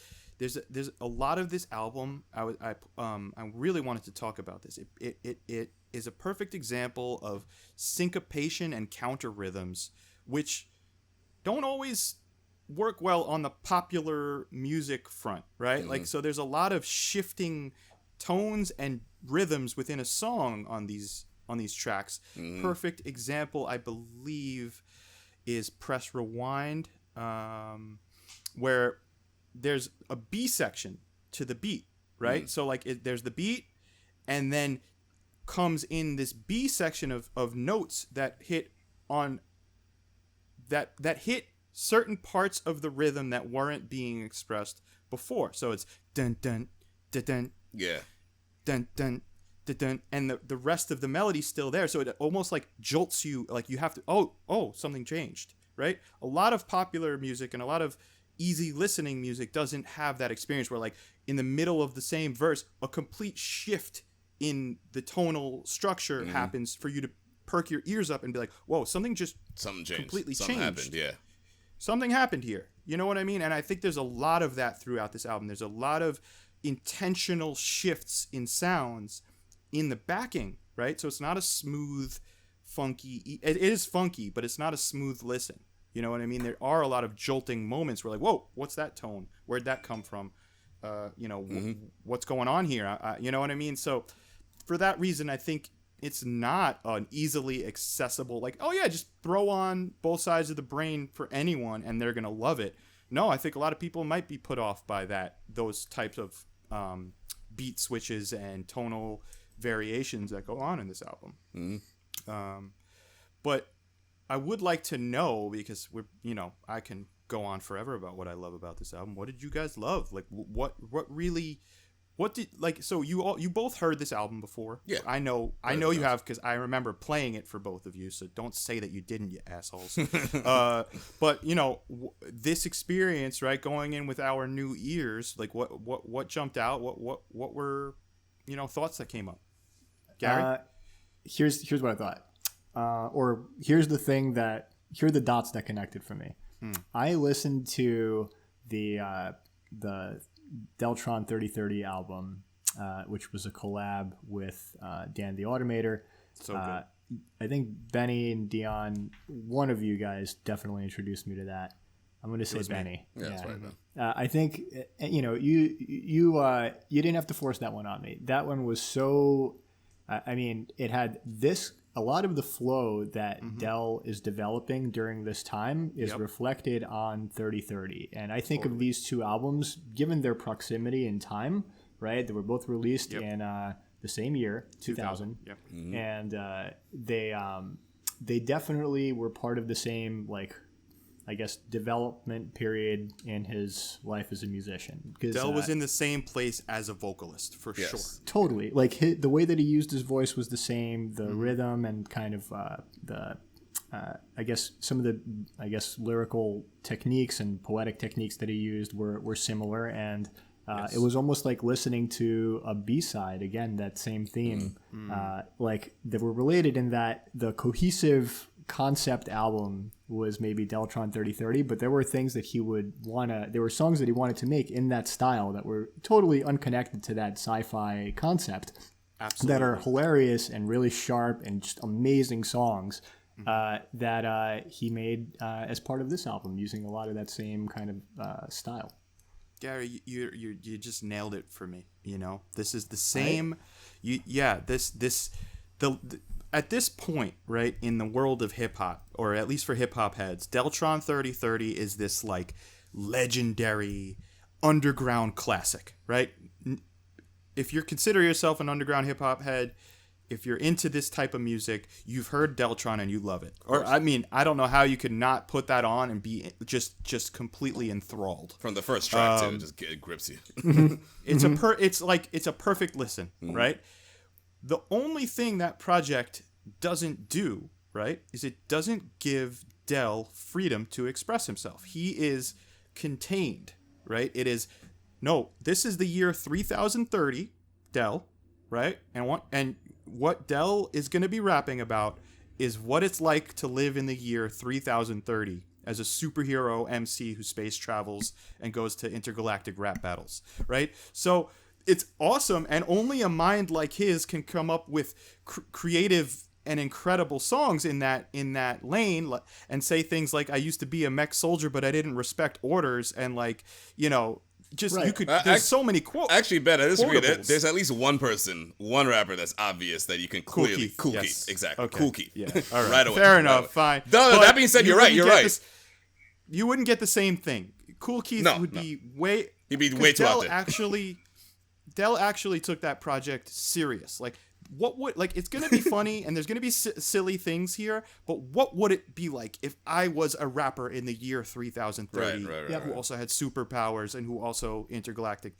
a lot of this album. I really wanted to talk about this. It is a perfect example of syncopation and counter rhythms, which don't always work well on the popular music front. Right? Like, so there's a lot of shifting tones and rhythms within a song on these tracks. Perfect example, I believe, is Press Rewind, where there's a B section to the beat, right? So like there's the beat, and then comes in this B section of notes that hit on that hit certain parts of the rhythm that weren't being expressed before. So it's dun dun dun dun Yeah. dun dun dun dun, and the rest of the melody's still there. So it almost like jolts you, like you have to something changed, right? A lot of popular music and a lot of easy listening music doesn't have that experience where like in the middle of the same verse a complete shift in the tonal structure happens for you to perk your ears up and be like, whoa, something changed. Completely something changed. Happened, yeah. Something happened here. You know what I mean? And I think there's a lot of that throughout this album. There's a lot of intentional shifts in sounds in the backing, right? So it's not a smooth, funky... It is funky, but it's not a smooth listen. You know what I mean? There are a lot of jolting moments where like, whoa, what's that tone? Where'd that come from? What's going on here? You know what I mean? So for that reason, I think it's not an easily accessible, like, oh yeah, just throw on Both Sides of the Brain for anyone and they're going to love it. No, I think a lot of people might be put off by those types of beat switches and tonal variations that go on in this album. But I would like to know, because I can go on forever about what I love about this album. What did you guys love? Like, so you both heard this album before? Yeah. I know you have, because I remember playing it for both of you, so don't say that you didn't, you assholes. But this experience, right, going in with our new ears, like what jumped out? What were thoughts that came up? Gary? Here's what I thought. Or here are the dots that connected for me. I listened to the Deltron 3030 album, which was a collab with Dan the Automator. So good. I think Benny and Dion, one of you guys definitely introduced me to that. I'm going to say Benny. Yeah, that's right, man. I think you didn't have to force that one on me. That one was so. It had a lot of the flow that Del is developing during this time is reflected on 3030. And I think of these two albums, given their proximity in time, right? They were both released in the same year, 2000. Yep. And they definitely were part of the same, like, I guess, development period in his life as a musician. Del was in the same place as a vocalist, for sure. Totally. Like, the way that he used his voice was the same. The rhythm and kind of I guess some of the lyrical techniques and poetic techniques that he used were similar. And it was almost like listening to a B-side, again, that same theme. Like, they were related in that the cohesive concept album was maybe Deltron 3030, but there were things that there were songs that he wanted to make in that style that were totally unconnected to that sci-fi concept. Absolutely. That are hilarious and really sharp and just amazing songs that he made as part of this album, using a lot of that same kind of style. Gary, you just nailed it for me. This is the same. At this point, right, in the world of hip hop, or at least for hip hop heads, Deltron 3030 is this like legendary underground classic, right? If you consider yourself an underground hip hop head, if you're into this type of music, you've heard Deltron and you love it. Or I don't know how you could not put that on and be just completely enthralled. From the first track too, it grips you. It's a perfect listen, right? The only thing that project doesn't do, right, is it doesn't give Del freedom to express himself. He is contained, right? This is the year 3030, Del, right? And what Del is going to be rapping about is what it's like to live in the year 3030 as a superhero MC who space travels and goes to intergalactic rap battles, right? So it's awesome, and only a mind like his can come up with creative and incredible songs in that lane, and say things like, "I used to be a mech soldier, but I didn't respect orders," and just right. You could. There's so many quotes. Actually, Ben, I disagree. There's at least one rapper that's obvious that you can clearly Kool Keith. Yes. Exactly. Okay. Kool Keith. Yeah. All right. Right away. Fair enough. Fine. No, that being said, you're right. You're right. You wouldn't get the same thing. Kool Keith would be way. He'd be way too out there. Del actually took that project serious. Like, what would, like, it's gonna be funny and there's gonna be silly things here, but what would it be like if I was a rapper in the year 3030 who also had superpowers and who also intergalactic,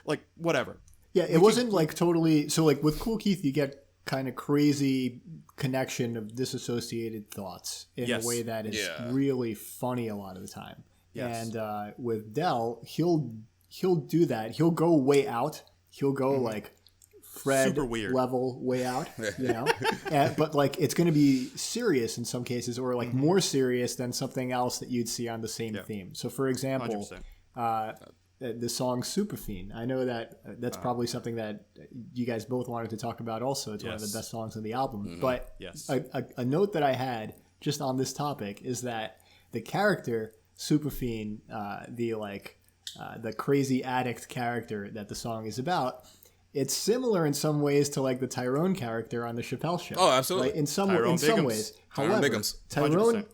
like, whatever. Yeah, it wasn't like totally. So like with Cool Keith, you get kind of crazy connection of disassociated thoughts in a way that is really funny a lot of the time. Yes. And with Del, he'll do that. He'll go way out. He'll go like Fred level way out, you know. But like it's going to be serious in some cases, or like more serious than something else that you'd see on the same theme. So for example, the song Superfiend. I know that that's probably something that you guys both wanted to talk about also. It's one of the best songs on the album. But a note that I had just on this topic is that the character Superfiend, the crazy addict character that the song is about, it's similar in some ways to like the Tyrone character on the Chappelle Show. Oh, absolutely. Like, in some ways. However,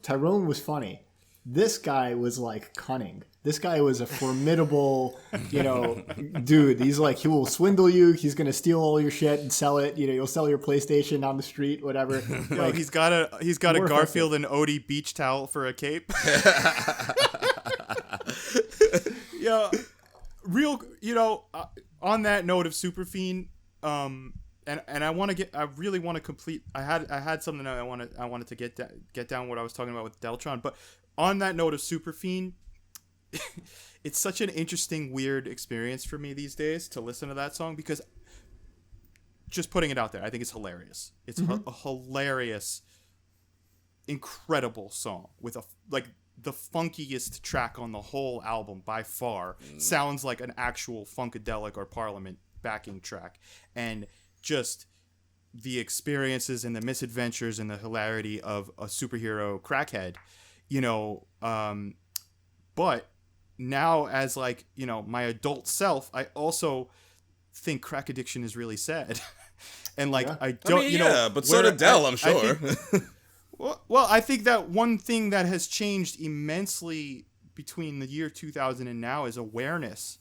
Tyrone was funny. This guy was like cunning. This guy was a formidable, dude. He's like, he will swindle you. He's gonna steal all your shit and sell it. You'll sell your PlayStation on the street, whatever. Like, he's got a Garfield and Odie beach towel for a cape. On that note of Superfiend, and I really want to complete. I had something that I wanted to get down what I was talking about with Deltron, but on that note of Superfiend. It's such an interesting, weird experience for me these days to listen to that song, because just putting it out there, I think it's hilarious. It's a hilarious, incredible song with the funkiest track on the whole album by far. Sounds like an actual Funkadelic or Parliament backing track, and just the experiences and the misadventures and the hilarity of a superhero crackhead, but now as my adult self, I also think crack addiction is really sad. And I don't, but so did Del, I'm sure. I think that one thing that has changed immensely between the year 2000 and now is awareness,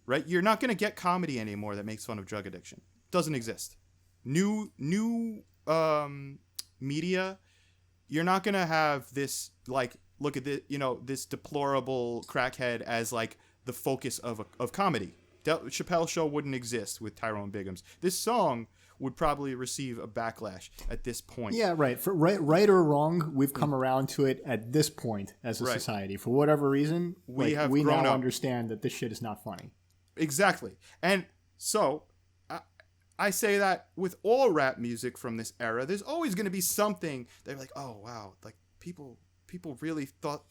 right? You're not going to get comedy anymore that makes fun of drug addiction. Doesn't exist. New media, you're not going to have this, look at this deplorable crackhead as the focus of comedy. Chappelle Show wouldn't exist with Tyrone Biggums. This song would probably receive a backlash at this point. Yeah, right. For right or wrong, we've come around to it at this point as a society. For whatever reason, we now understand that this shit is not funny. Exactly. And so I say that with all rap music from this era, there's always going to be something they're like, oh wow, people really thought,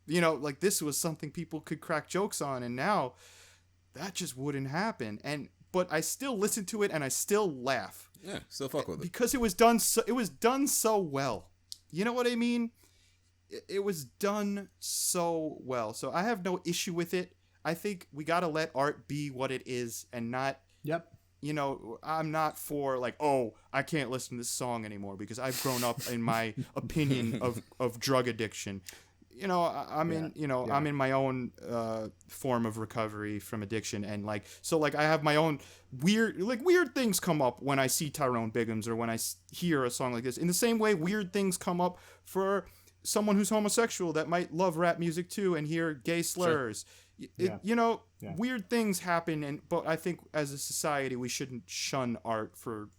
this was something people could crack jokes on, and now that just wouldn't happen. But I still listen to it and I still laugh. Yeah, still fuck with it. Because it was done so well. You know what I mean? It was done so well. So I have no issue with it. I think we got to let art be what it is and not I'm not for I can't listen to this song anymore because I've grown up in my opinion of drug addiction. I'm in my own form of recovery from addiction, and I have my own weird things come up when I see Tyrone Biggums or when I hear a song like this. In the same way, weird things come up for someone who's homosexual that might love rap music too and hear gay slurs. Sure. Weird things happen, but I think as a society we shouldn't shun art for,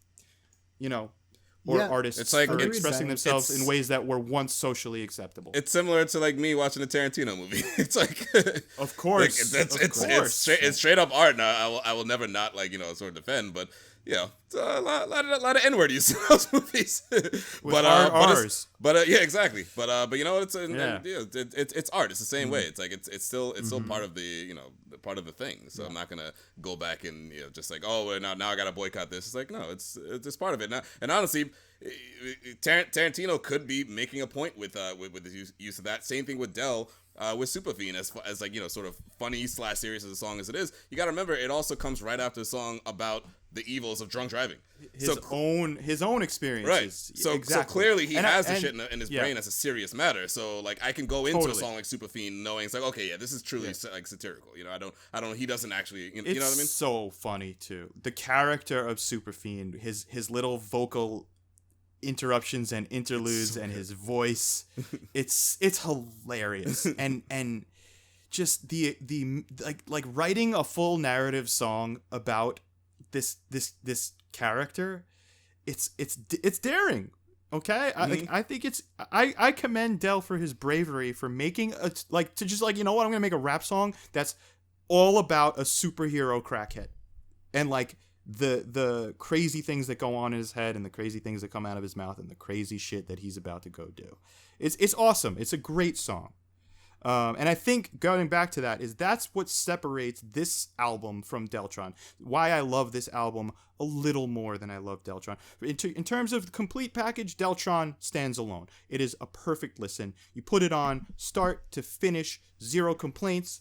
artists for expressing themselves in ways that were once socially acceptable. It's similar to me watching a Tarantino movie. It's of course, it's straight up art. Now I will never not sort of defend, but it's a lot of N-word use in those movies. But exactly. But it's art. It's the same way. It's it's still part of the part of the thing. So I'm not gonna go back and just now I gotta boycott this. It's no, it's part of it. And honestly, Tarantino could be making a point with the use of that. Same thing with Del. With Superfiend, as sort of funny / serious as a song as it is, you got to remember it also comes right after a song about the evils of drunk driving. His own experiences. Right. So exactly. so clearly he has the shit in his yeah. brain as a serious matter. So like I can go into Totally. a song like Super Fiend knowing it's like, okay, yeah, this is truly like satirical. You know, I don't he doesn't actually you know what I mean? It's so funny too. The character of Super Fiend, his little vocal interruptions and interludes and his voice, it's hilarious. and just the like writing a full narrative song about this character, it's daring. Okay, I think I commend Del for his bravery for making you know what, I'm gonna make a rap song that's all about a superhero crackhead and like the crazy things that go on in his head and the crazy things that come out of his mouth and the crazy shit that he's about to go do. It's awesome. It's a great song. And I think going back to that's what separates this album from Deltron. Why I love this album a little more than I love Deltron. In terms of the complete package, Deltron stands alone. It is a perfect listen. You put it on, start to finish, zero complaints,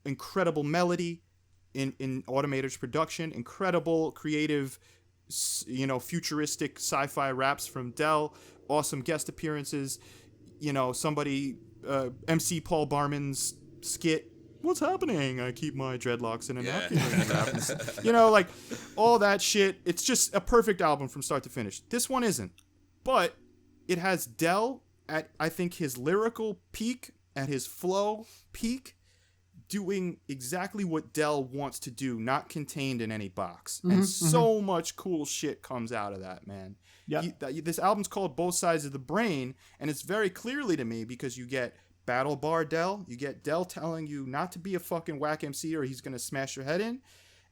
incredible melody in Automator's production, incredible creative, you know, futuristic sci-fi raps from Del, awesome guest appearances, you know, somebody... MC Paul Barman's skit, what's happening? I keep my dreadlocks in a napkin. You know, like all that shit. It's just a perfect album from start to finish. This one isn't, but it has Del at, I think, his lyrical peak, at his flow peak, doing exactly what Del wants to do, not contained in any box. And so much cool shit comes out of that, man. Yeah, this album's called Both Sides of the Brain, and it's very clearly to me because you get battle bar Del, you get Del telling you not to be a fucking whack MC or he's gonna smash your head in,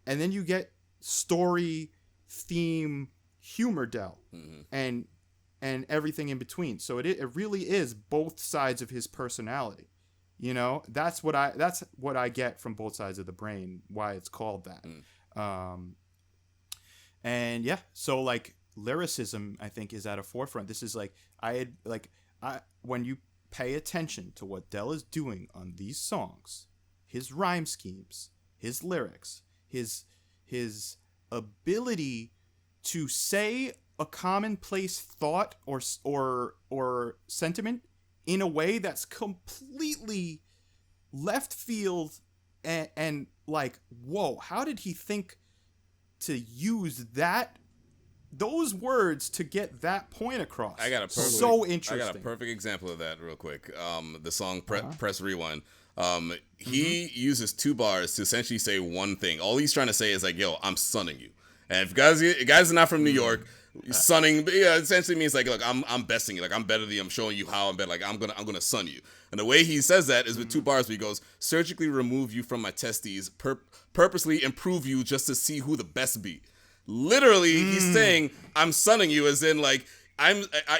and then you get story, theme, humor Del, and everything in between. So it really is both sides of his personality. You know, that's what I get from Both Sides of the Brain. Why it's called that. And yeah, so like. Lyricism, I think, is at a forefront. This is like when you pay attention to what Del is doing on these songs, his rhyme schemes, his lyrics, his ability to say a commonplace thought or sentiment in a way that's completely left field and like, whoa, how did he think to use those words to get that point across? I got a perfect, so interesting. I got a perfect example of that real quick. The song Press Rewind. He uses 2 bars to essentially say one thing. All he's trying to say is like, yo, I'm sunning you. And if guys are not from New York, sunning essentially means like, look, I'm besting you. Like, I'm better than you. I'm showing you how I'm better. Like, I'm gonna sun you. And the way he says that is with 2 bars where he goes, surgically remove you from my testes, purposely improve you just to see who the best be. Literally, he's saying, I'm sunning you, as in like,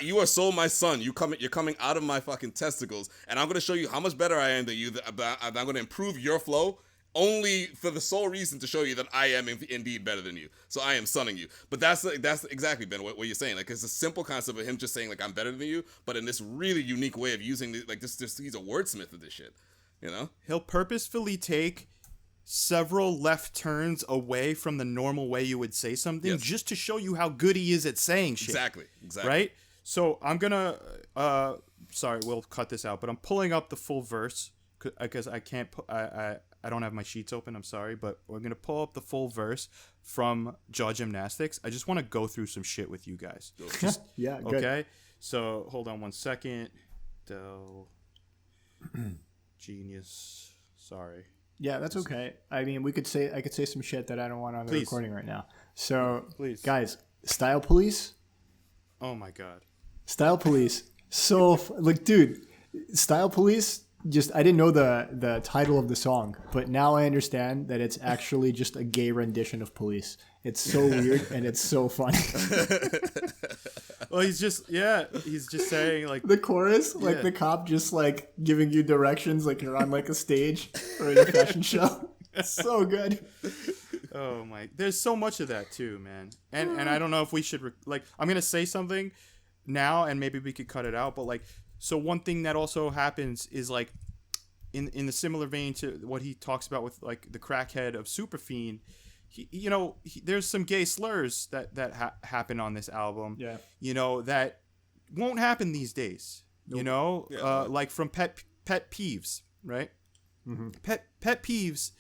you are so my son. You're coming out of my fucking testicles, and I'm gonna show you how much better I am than you. I'm gonna improve your flow only for the sole reason to show you that I am indeed better than you. So I am sunning you. But that's exactly, Ben, what you're saying. Like, it's a simple concept of him just saying like, I'm better than you, but in this really unique way of using this. He's a wordsmith of this shit. You know, he'll purposefully take several left turns away from the normal way you would say something, just to show you how good he is at saying shit. Exactly. Right? So I'm gonna sorry, we'll cut this out, but I'm pulling up the full verse because I can't I don't have my sheets open, I'm sorry, but we're gonna pull up the full verse from Jaw Gymnastics. I just want to go through some shit with you guys. Yeah, good. Okay, so hold on one second. Del Genius, sorry. Yeah, that's okay. I mean, I could say some shit that I don't want on the recording right now. So, Please. Guys, Style Police. Oh my god. Style Police. So, like, dude, Style Police. Just, I didn't know the title of the song, but now I understand that it's actually just a gay rendition of Police. It's so weird and it's so funny. Well, he's just saying like the chorus, like the cop just like giving you directions, like you're on like a stage or in a fashion show. It's so good. Oh my, there's so much of that too, man. And I don't know if we should I'm gonna say something now, and maybe we could cut it out. But like, so one thing that also happens is like, in the similar vein to what he talks about with like the crackhead of Super Fiend, there's some gay slurs that happen on this album. Yeah. That won't happen these days. Nope. Like from pet peeves, right? Mm-hmm. Pet peeves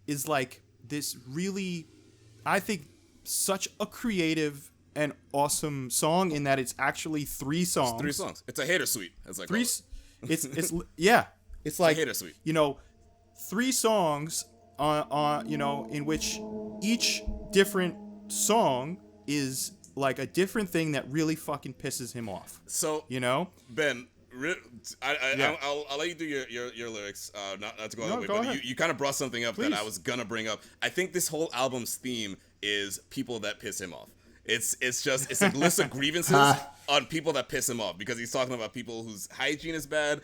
is like this really, I think, such a creative and awesome song in that it's actually 3 songs. It's 3 songs. It's a hater suite, as I call it. It's yeah. It's like, a hater suite. 3 songs in which each different song is like a different thing that really fucking pisses him off. So, Ben, I'll let you do your lyrics. Not to go all the way, but you kind of brought something up that I was gonna bring up. I think this whole album's theme is people that piss him off. It's a list of grievances on people that piss him off, because he's talking about people whose hygiene is bad.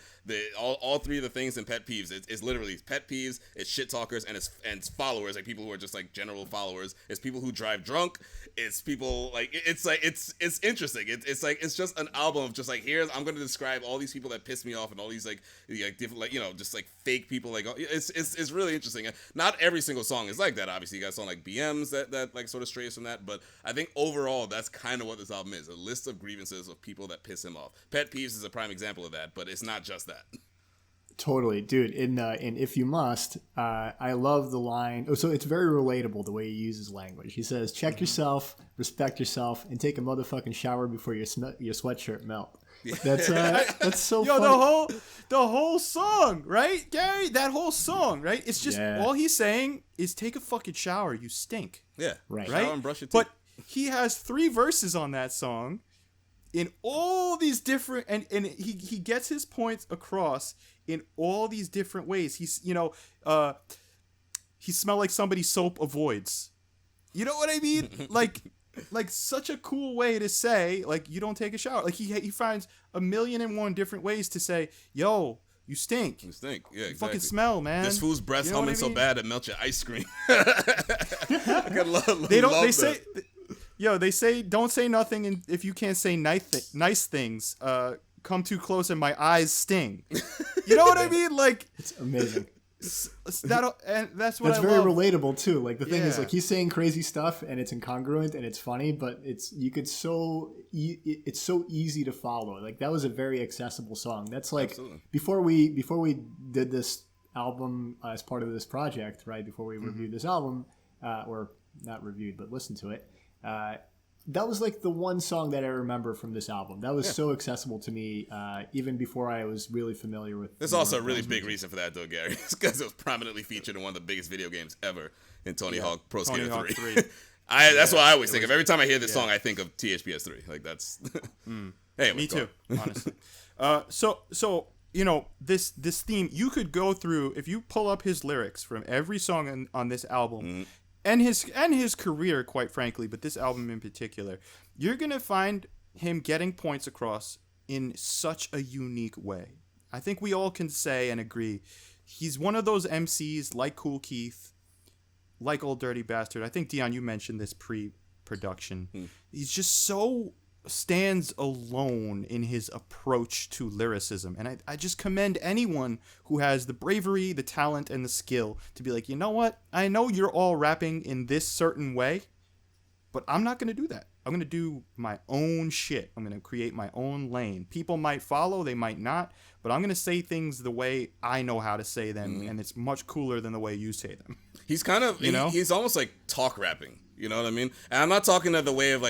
All 3 of the things in pet peeves. It's literally pet peeves. It's shit talkers and it's followers, like people who are just like general followers. It's people who drive drunk. It's people like it's interesting. It's just an album of just like, I'm gonna describe all these people that piss me off and all these like different just like fake people. Like it's really interesting. Not every single song is like that. Obviously, you got a song like BMs that like sort of strays from that, but I think overall that's kind of what this album is: a list of grievances of people that piss him off. Pet peeves is a prime example of that, but it's not just that. Totally, dude. In If You Must, I love the line. Oh, so it's very relatable the way he uses language. He says, "Check yourself, respect yourself, and take a motherfucking shower before your sweatshirt melt." Yeah. That's so funny. the whole song, right, Gary? That whole song, right? It's just all he's saying is take a fucking shower. You stink. Yeah, right. Shower and brush your teeth. But he has 3 verses on that song, in all these different, and he gets his points across in all these different ways. He's he smell like somebody soap avoids. You know what I mean? like such a cool way to say, like, you don't take a shower. Like he finds 1,000,001 different ways to say, yo, you stink. You stink. Yeah, exactly. Fucking smell, man. This fool's breath humming so bad it melts your ice cream. They say don't say nothing, and if you can't say nice things, come too close and my eyes sting. You know what I mean? Like, it's amazing. That's what that's I very love. relatable too. Like the thing is, like, he's saying crazy stuff and it's incongruent and it's funny, but it's so easy to follow. Like, that was a very accessible song. That's like before we did this album as part of this project, right? Before we reviewed this album, or not reviewed but listened to it. That was like the one song that I remember from this album. That was so accessible to me, even before I was really familiar with. There's also a really big reason for that, though, Gary. It's because it was prominently featured in one of the biggest video games ever in Tony Hawk Pro Skater 3. That's what I always think of. Every time I hear this song, I think of THPS 3. Like, that's... Hey, me too, honestly. So this theme, you could go through, if you pull up his lyrics from every song on this album, and his career, quite frankly, but this album in particular, you're gonna find him getting points across in such a unique way. I think we all can say and agree, he's one of those MCs like Kool Keith, like Old Dirty Bastard. I think, Dion, you mentioned this pre-production. He's just so stands alone in his approach to lyricism, and I just commend anyone who has the bravery, the talent, and the skill to be like, you know what, I know you're all rapping in this certain way, but I'm not going to do that. I'm going to do my own shit. I'm going to create my own lane. People might follow, they might not, but I'm going to say things the way I know how to say them, and it's much cooler than the way you say them. He's kind of, he's almost like talk rapping. You know what I mean? And I'm not talking of the way of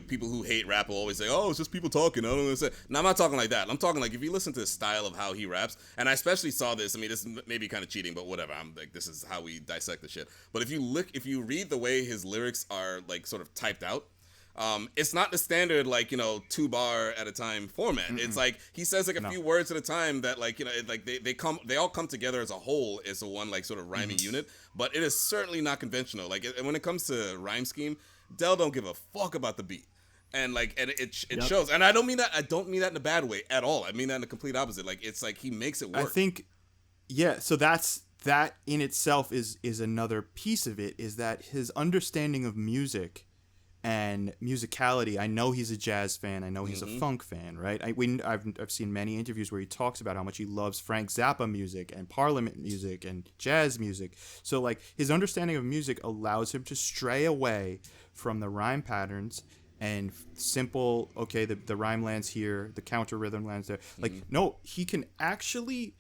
people who hate rap will always say, oh, it's just people talking. I don't know what to say. No, I'm not talking like that. I'm talking like, if you listen to the style of how he raps, and I especially saw this, I mean, this may be kind of cheating, but whatever. I'm like, this is how we dissect the shit. But if you read the way his lyrics are like sort of typed out, it's not the standard, 2-bar at a time format. It's like he says like a few words at a time that they all come together as a whole as a one sort of rhyming unit. But it is certainly not conventional. When it comes to rhyme scheme, Del don't give a fuck about the beat. And it shows. And I don't mean that in a bad way at all. I mean that in the complete opposite. It's like he makes it work. I think so that in itself is another piece of it, is that his understanding of music and musicality. I know he's a jazz fan. I know he's a funk fan, right? I've seen many interviews where he talks about how much he loves Frank Zappa music and Parliament music and jazz music. So like his understanding of music allows him to stray away from the rhyme patterns and simple, okay, the rhyme lands here, the counter rhythm lands there. Like, no, he can actually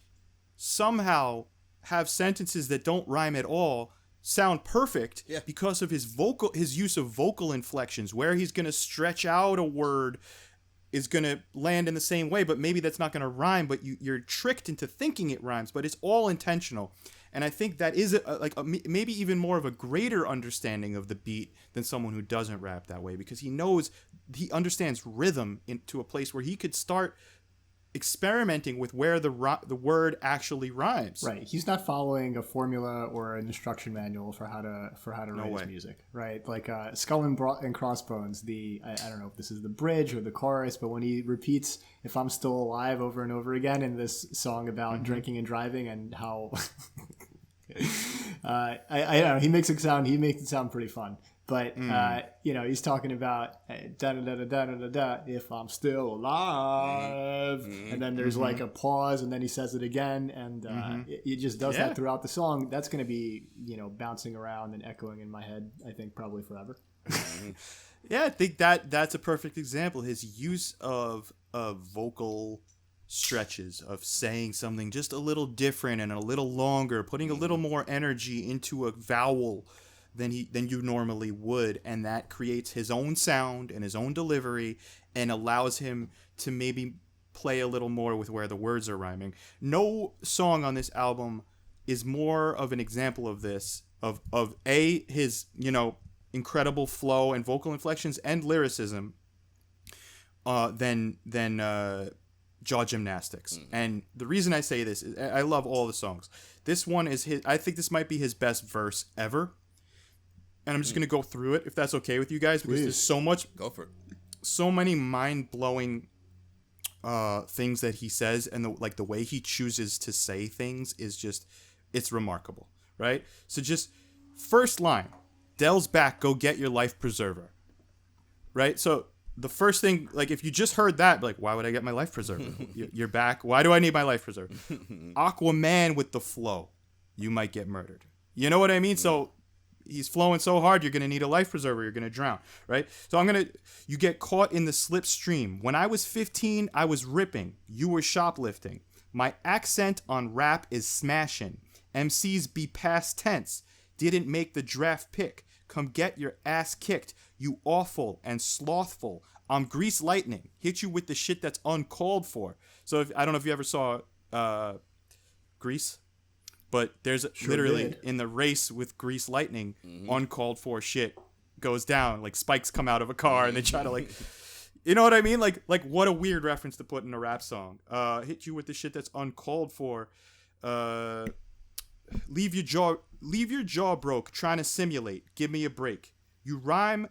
somehow have sentences that don't rhyme at all sound perfect because of his use of vocal inflections, where he's going to stretch out a word is going to land in the same way, but maybe that's not going to rhyme, but you're tricked into thinking it rhymes, but it's all intentional. And I think that is maybe even more of a greater understanding of the beat than someone who doesn't rap that way, because he understands rhythm to a place where he could start experimenting with where the word actually rhymes. Right. He's not following a formula or an instruction manual for how to write his music. Right. Like Skull and Crossbones. I don't know if this is the bridge or the chorus, but when he repeats "If I'm Still Alive" over and over again in this song about drinking and driving and how I don't know, he makes it sound pretty fun. But he's talking about da da da da da da if I'm still alive, and then there's like a pause, and then he says it again, and it just does that throughout the song. That's going to be bouncing around and echoing in my head, I think, probably forever. Yeah, I think that's a perfect example. His use of vocal stretches, of saying something just a little different and a little longer, putting a little more energy into a vowel than you normally would, and that creates his own sound and his own delivery and allows him to maybe play a little more with where the words are rhyming. No song on this album is more of an example of this, of his incredible flow and vocal inflections and lyricism than Jaw Gymnastics. And the reason I say this is I love all the songs. This one is I think this might be his best verse ever. And I'm just going to go through it, if that's okay with you guys, because there's so much... Go for it. So many mind-blowing things that he says, and the way he chooses to say things is just... It's remarkable, right? So just... First line. Dell's back, go get your life preserver. Right? So the first thing... Like, if you just heard that, like, why would I get my life preserver? You're back. Why do I need my life preserver? Aquaman with the flow. You might get murdered. You know what I mean? So... He's flowing so hard, you're going to need a life preserver. You're going to drown, right? So you get caught in the slipstream. When I was 15, I was ripping. You were shoplifting. My accent on rap is smashing. MCs be past tense. Didn't make the draft pick. Come get your ass kicked. You awful and slothful. I'm grease lightning. Hit you with the shit that's uncalled for. So I don't know if you ever saw Grease. But there's literally in the race with Grease Lightning, uncalled for shit goes down. Like spikes come out of a car and they try to you know what I mean? Like what a weird reference to put in a rap song. Hit you with the shit that's uncalled for. Leave your jaw broke trying to simulate. Give me a break. You rhyme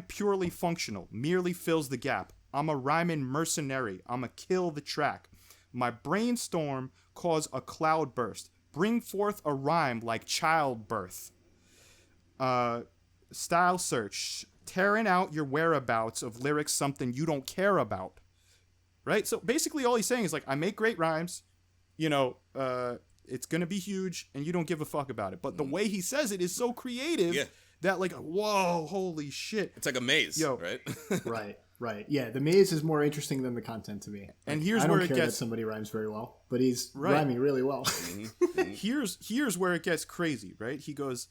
purely functional. Merely fills the gap. I'm a rhyming mercenary. I'ma kill the track. My brainstorm cause a cloud burst. Bring forth a rhyme like childbirth. Style search. Tearing out your whereabouts of lyrics something you don't care about. Right? So basically all he's saying is I make great rhymes. It's going to be huge and you don't give a fuck about it. But the way he says it is so creative that whoa, holy shit. It's like a maze, right? Right. Yeah, the maze is more interesting than the content to me. And here's where it gets that somebody rhymes very well, but he's rhyming really well. Here's where it gets crazy, right? He goes,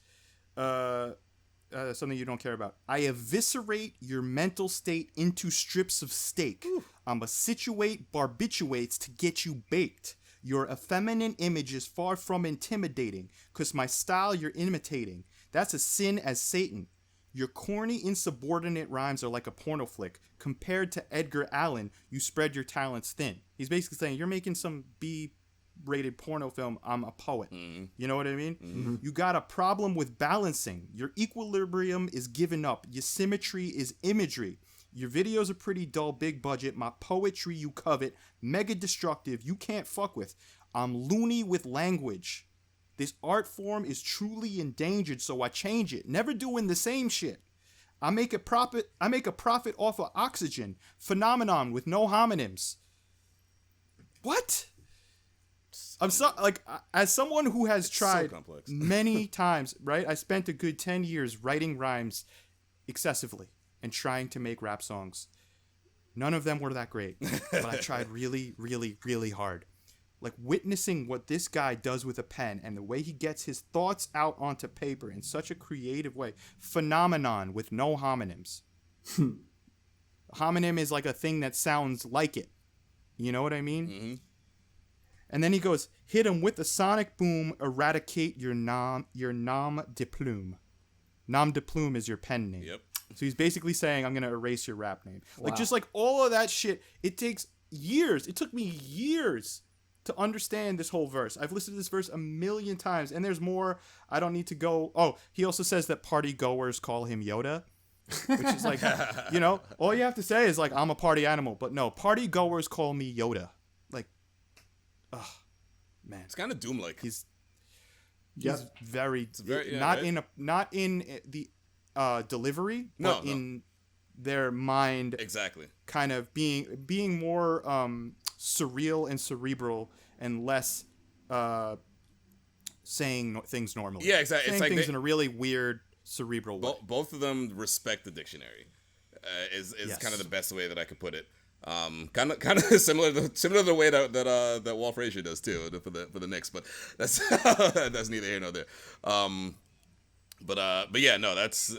something you don't care about. I eviscerate your mental state into strips of steak. I'ma situate barbiturates to get you baked. Your effeminate image is far from intimidating, 'cause my style you're imitating. That's a sin as Satan. Your corny, insubordinate rhymes are like a porno flick. Compared to Edgar Allan, you spread your talents thin. He's basically saying, you're making some B-rated porno film. I'm a poet. You know what I mean? You got a problem with balancing. Your equilibrium is given up. Your symmetry is imagery. Your videos are pretty dull, big budget. My poetry you covet. Mega destructive. You can't fuck with. I'm loony with language. This art form is truly endangered, so I change it. Never doing the same shit. I make a profit off of oxygen. Phenomenon with no homonyms. What? I'm so like, as someone who has tried many times, right? I spent a good 10 years writing rhymes excessively and trying to make rap songs. None of them were that great, but I tried really, really, really hard. Like, witnessing what this guy does with a pen and the way he gets his thoughts out onto paper in such a creative way. Phenomenon with no homonyms. Homonym is like a thing that sounds like it. You know what I mean? Mm-hmm. And then he goes, hit him with a sonic boom, eradicate your nom de plume. Nom de plume is your pen name. Yep. So he's basically saying, I'm going to erase your rap name. Wow. Like, just like all of that shit, it takes years. It took me years to understand this whole verse. I've listened to this verse a million times, and there's more. I don't need to go. Oh, he also says that party goers call him Yoda, which is like, you know, all you have to say is like, I'm a party animal. But no, party goers call me Yoda. Like, oh, man. It's kind of Doom-like. He's Yep. very, yeah, not right? not in the delivery, but No. in their mind, Exactly. kind of being more surreal and cerebral and less saying things normally. Yeah, exactly. Saying It's like things in a really weird cerebral way. both of them respect the dictionary. Is Yes. kind of the best way that I could put it. Kind of similar to the way that Walt Frazier does too for the Knicks, but that's that's neither here nor there. But yeah, no, that's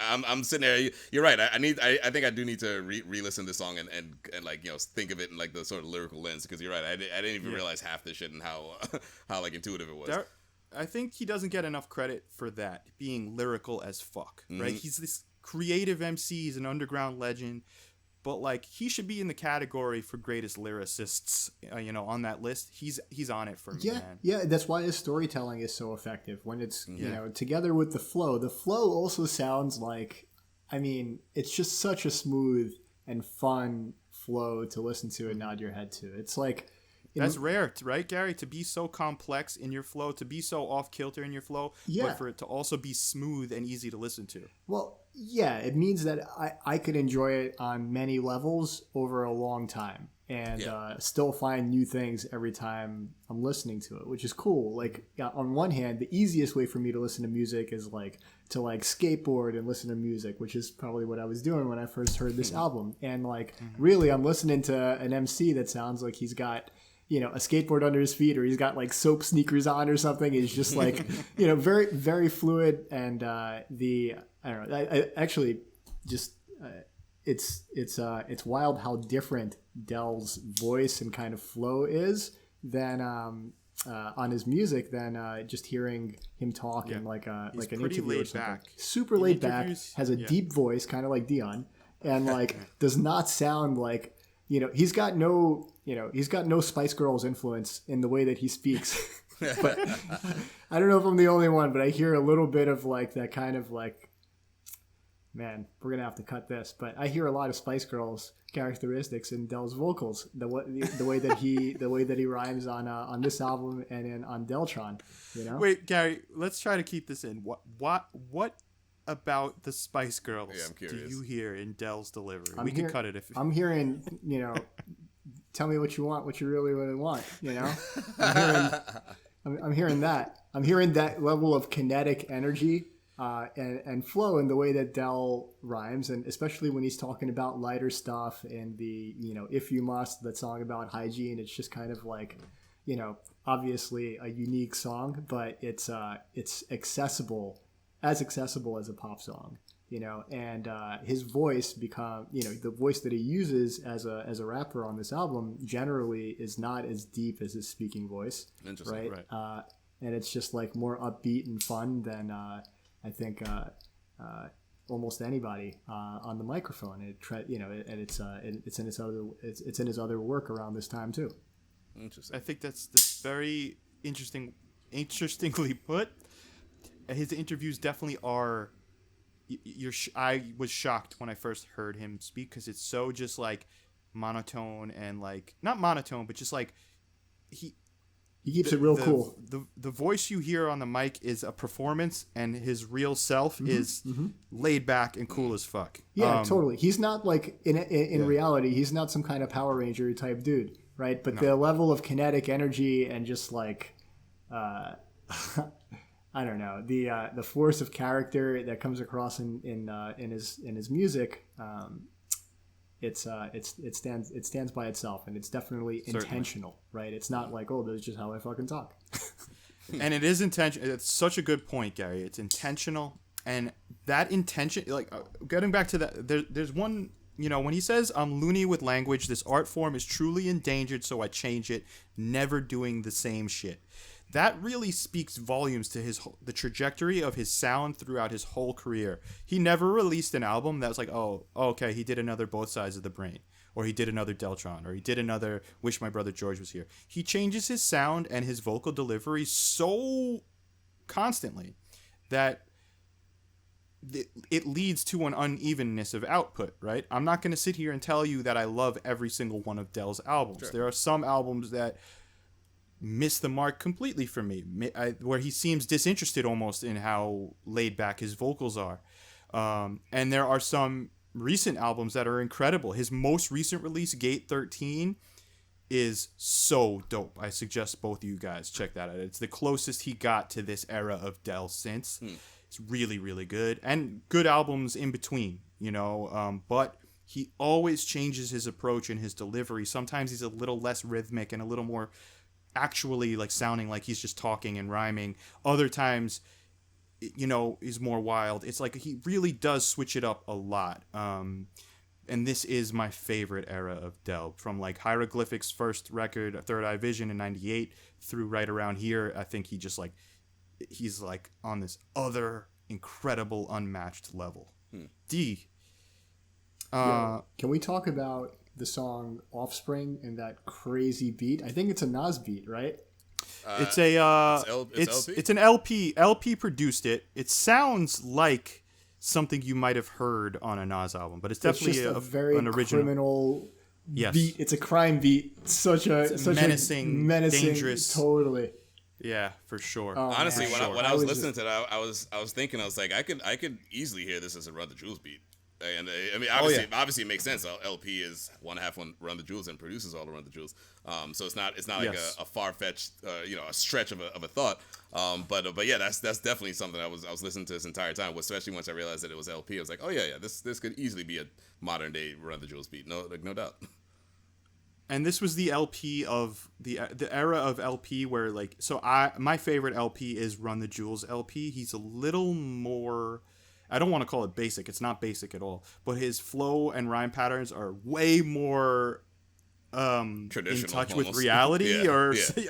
I'm sitting there. You're right. I think I do need to re-listen to this song and like, you know, think of it in like the sort of lyrical lens, because you're right. I didn't even realize half this shit and how like intuitive it was. I think he doesn't get enough credit for that, being lyrical as fuck, right? He's this creative MC, he's an underground legend, but like, he should be in the category for greatest lyricists, you know, on that list. He's on it for me, man. Yeah, that's why his storytelling is so effective when it's, you know, together with the flow. The flow also sounds like, I mean, it's just such a smooth and fun flow to listen to and nod your head to. It's like, That's rare, right, Gary? To be so complex in your flow, to be so off kilter in your flow, but for it to also be smooth and easy to listen to. Well, yeah, it means that I could enjoy it on many levels over a long time and still find new things every time I'm listening to it, which is cool. Like, on one hand, the easiest way for me to listen to music is like to like skateboard and listen to music, which is probably what I was doing when I first heard this album. And like, really, I'm listening to an MC that sounds like he's got, you know, a skateboard under his feet, or he's got like soap sneakers on or something. It's just like, you know, very, very fluid. And I don't know, I actually just, it's wild how different Dell's voice and kind of flow is than on his music than just hearing him talk in like an interview or something. Back. Super laid back, has a deep voice, kind of like Dion, and like does not sound like, you know, he's got no Spice Girls influence in the way that he speaks. But I don't know if I'm the only one, but I hear a little bit of like that kind of like, man, we're gonna have to cut this. But I hear a lot of Spice Girls characteristics in Dell's vocals. The way that he rhymes on this album and on Deltron. You know. Wait, Gary, let's try to keep this in. What about the Spice Girls do you hear in Dell's delivery? We can cut it if I'm hearing, you know, tell me what you want, what you really, really want, you know? I'm hearing that. I'm hearing that level of kinetic energy and flow in the way that Dell rhymes, and especially when he's talking about lighter stuff and the, you know, If You Must, that song about hygiene. It's just kind of like, you know, obviously a unique song, but it's accessible as a pop song, you know, and his voice the voice that he uses as a rapper on this album generally is not as deep as his speaking voice, right? And it's just like more upbeat and fun than I think almost anybody on the microphone. It's in his other work around this time too. Interesting. I think that's very interestingly put. His interviews definitely are. I was shocked when I first heard him speak, because it's so just like monotone and like not monotone, but just like He keeps it real cool. The voice you hear on the mic is a performance, and his real self is laid back and cool as fuck. Yeah, totally. He's not like in reality, he's not some kind of Power Ranger type dude, right? But the level of kinetic energy and just like, I don't know, the force of character that comes across in his music. It stands by itself, and it's definitely intentional, right? It's not like, oh, that's just how I fucking talk. And it is intentional. It's such a good point, Gary. It's intentional, and that intention, like getting back to that, there's one, when he says, "I'm loony with language. This art form is truly endangered, so I change it. Never doing the same shit." That really speaks volumes to the trajectory of his sound throughout his whole career. He never released an album that was like, oh, okay, he did another Both Sides of the Brain, or he did another Deltron, or he did another Wish My Brother George Was Here. He changes his sound and his vocal delivery so constantly that it leads to an unevenness of output, right? I'm not going to sit here and tell you that I love every single one of Del's albums. Sure. There are some albums that miss the mark completely for me, where he seems disinterested almost in how laid back his vocals are. And there are some recent albums that are incredible. His most recent release, Gate 13, is so dope. I suggest both of you guys check that out. It's the closest he got to this era of Del since. It's really, really good. And good albums in between, but he always changes his approach and his delivery. Sometimes he's a little less rhythmic and a little more actually like sounding like he's just talking and rhyming. Other times, is more wild. It's like he really does switch it up a lot. And this is my favorite era of Del, from like Hieroglyphics' first record, Third Eye Vision in '98, through right around here. I think he's like on this other incredible unmatched level. D. Can we talk about the song Offspring and that crazy beat? I think it's a Nas beat, right? It's an LP. LP produced it. It sounds like something you might have heard on a Nas album, but it's definitely a very an original criminal beat. It's a crime beat. Such menacing, dangerous. Totally. Yeah, for sure. Honestly, when I was listening to that, I was thinking, I was like, I could easily hear this as a Run the Jewels beat. And I mean, obviously, it makes sense. LP is one half Run the Jewels and produces all the Run the Jewels. So it's not like a far fetched, a stretch of a thought. But yeah, that's definitely something I was listening to this entire time. Especially once I realized that it was LP, I was like, oh yeah, this could easily be a modern day Run the Jewels beat. No doubt. And this was the LP of the era of LP where my favorite LP is Run the Jewels LP. He's a little more, I don't want to call it basic. It's not basic at all. But his flow and rhyme patterns are way more in touch with reality.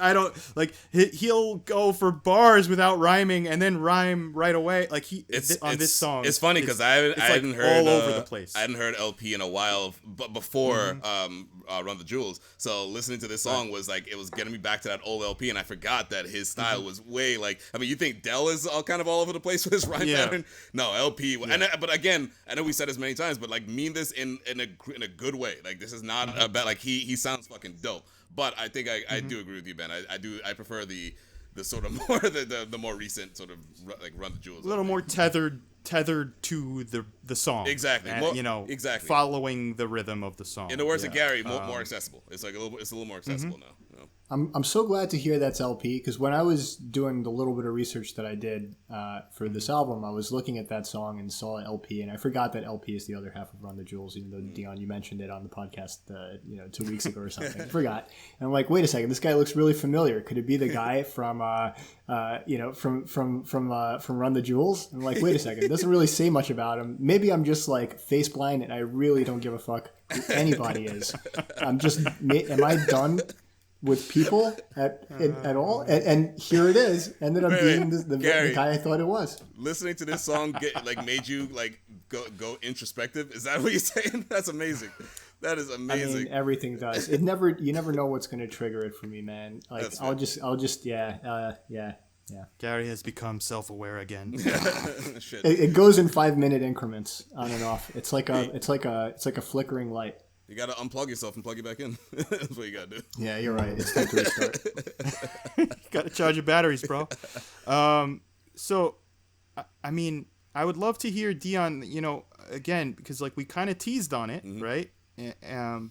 I don't like he'll go for bars without rhyming and then rhyme right away. Like this song. It's funny because I hadn't heard all over the place. I hadn't heard LP in a while, but before Run the Jewels. So listening to this song was like, it was getting me back to that old LP, and I forgot that his style was way like. I mean, you think Del is kind of all over the place with his rhyme pattern? No, LP. Yeah. But again, I know we said this many times, but like mean this in a good way. Like this is not about like he sounds fucking dope. But I think I do agree with you, Ben. I prefer the sort of more the more recent sort of like Run the Jewels. A little more tethered to the song. Exactly. And, exactly. Following the rhythm of the song. In the words of Gary, more accessible. It's like a little more accessible now. I'm so glad to hear that's LP, because when I was doing the little bit of research that I did for this album, I was looking at that song and saw LP, and I forgot that LP is the other half of Run the Jewels, even though, Dion, you mentioned it on the podcast 2 weeks ago or something. I forgot. And I'm like, wait a second, this guy looks really familiar. Could it be the guy from Run the Jewels? I'm like, wait a second, it doesn't really say much about him. Maybe I'm just like face blind and I really don't give a fuck who anybody is. Am I done with people at all? And here it is, ended up being the guy I thought it was. Listening to this song made you like go introspective. Is that what you're saying? That's amazing. That is amazing. I mean, everything does. You never know what's going to trigger it for me, man. Like I'll just Gary has become self-aware again. It goes in 5-minute increments on and off. It's like a flickering light. You gotta unplug yourself and plug it back in. That's what you gotta do. Yeah, you're right. It's time to restart. Gotta charge your batteries, bro. So, I mean, I would love to hear Dion, again, because like we kind of teased on it, right?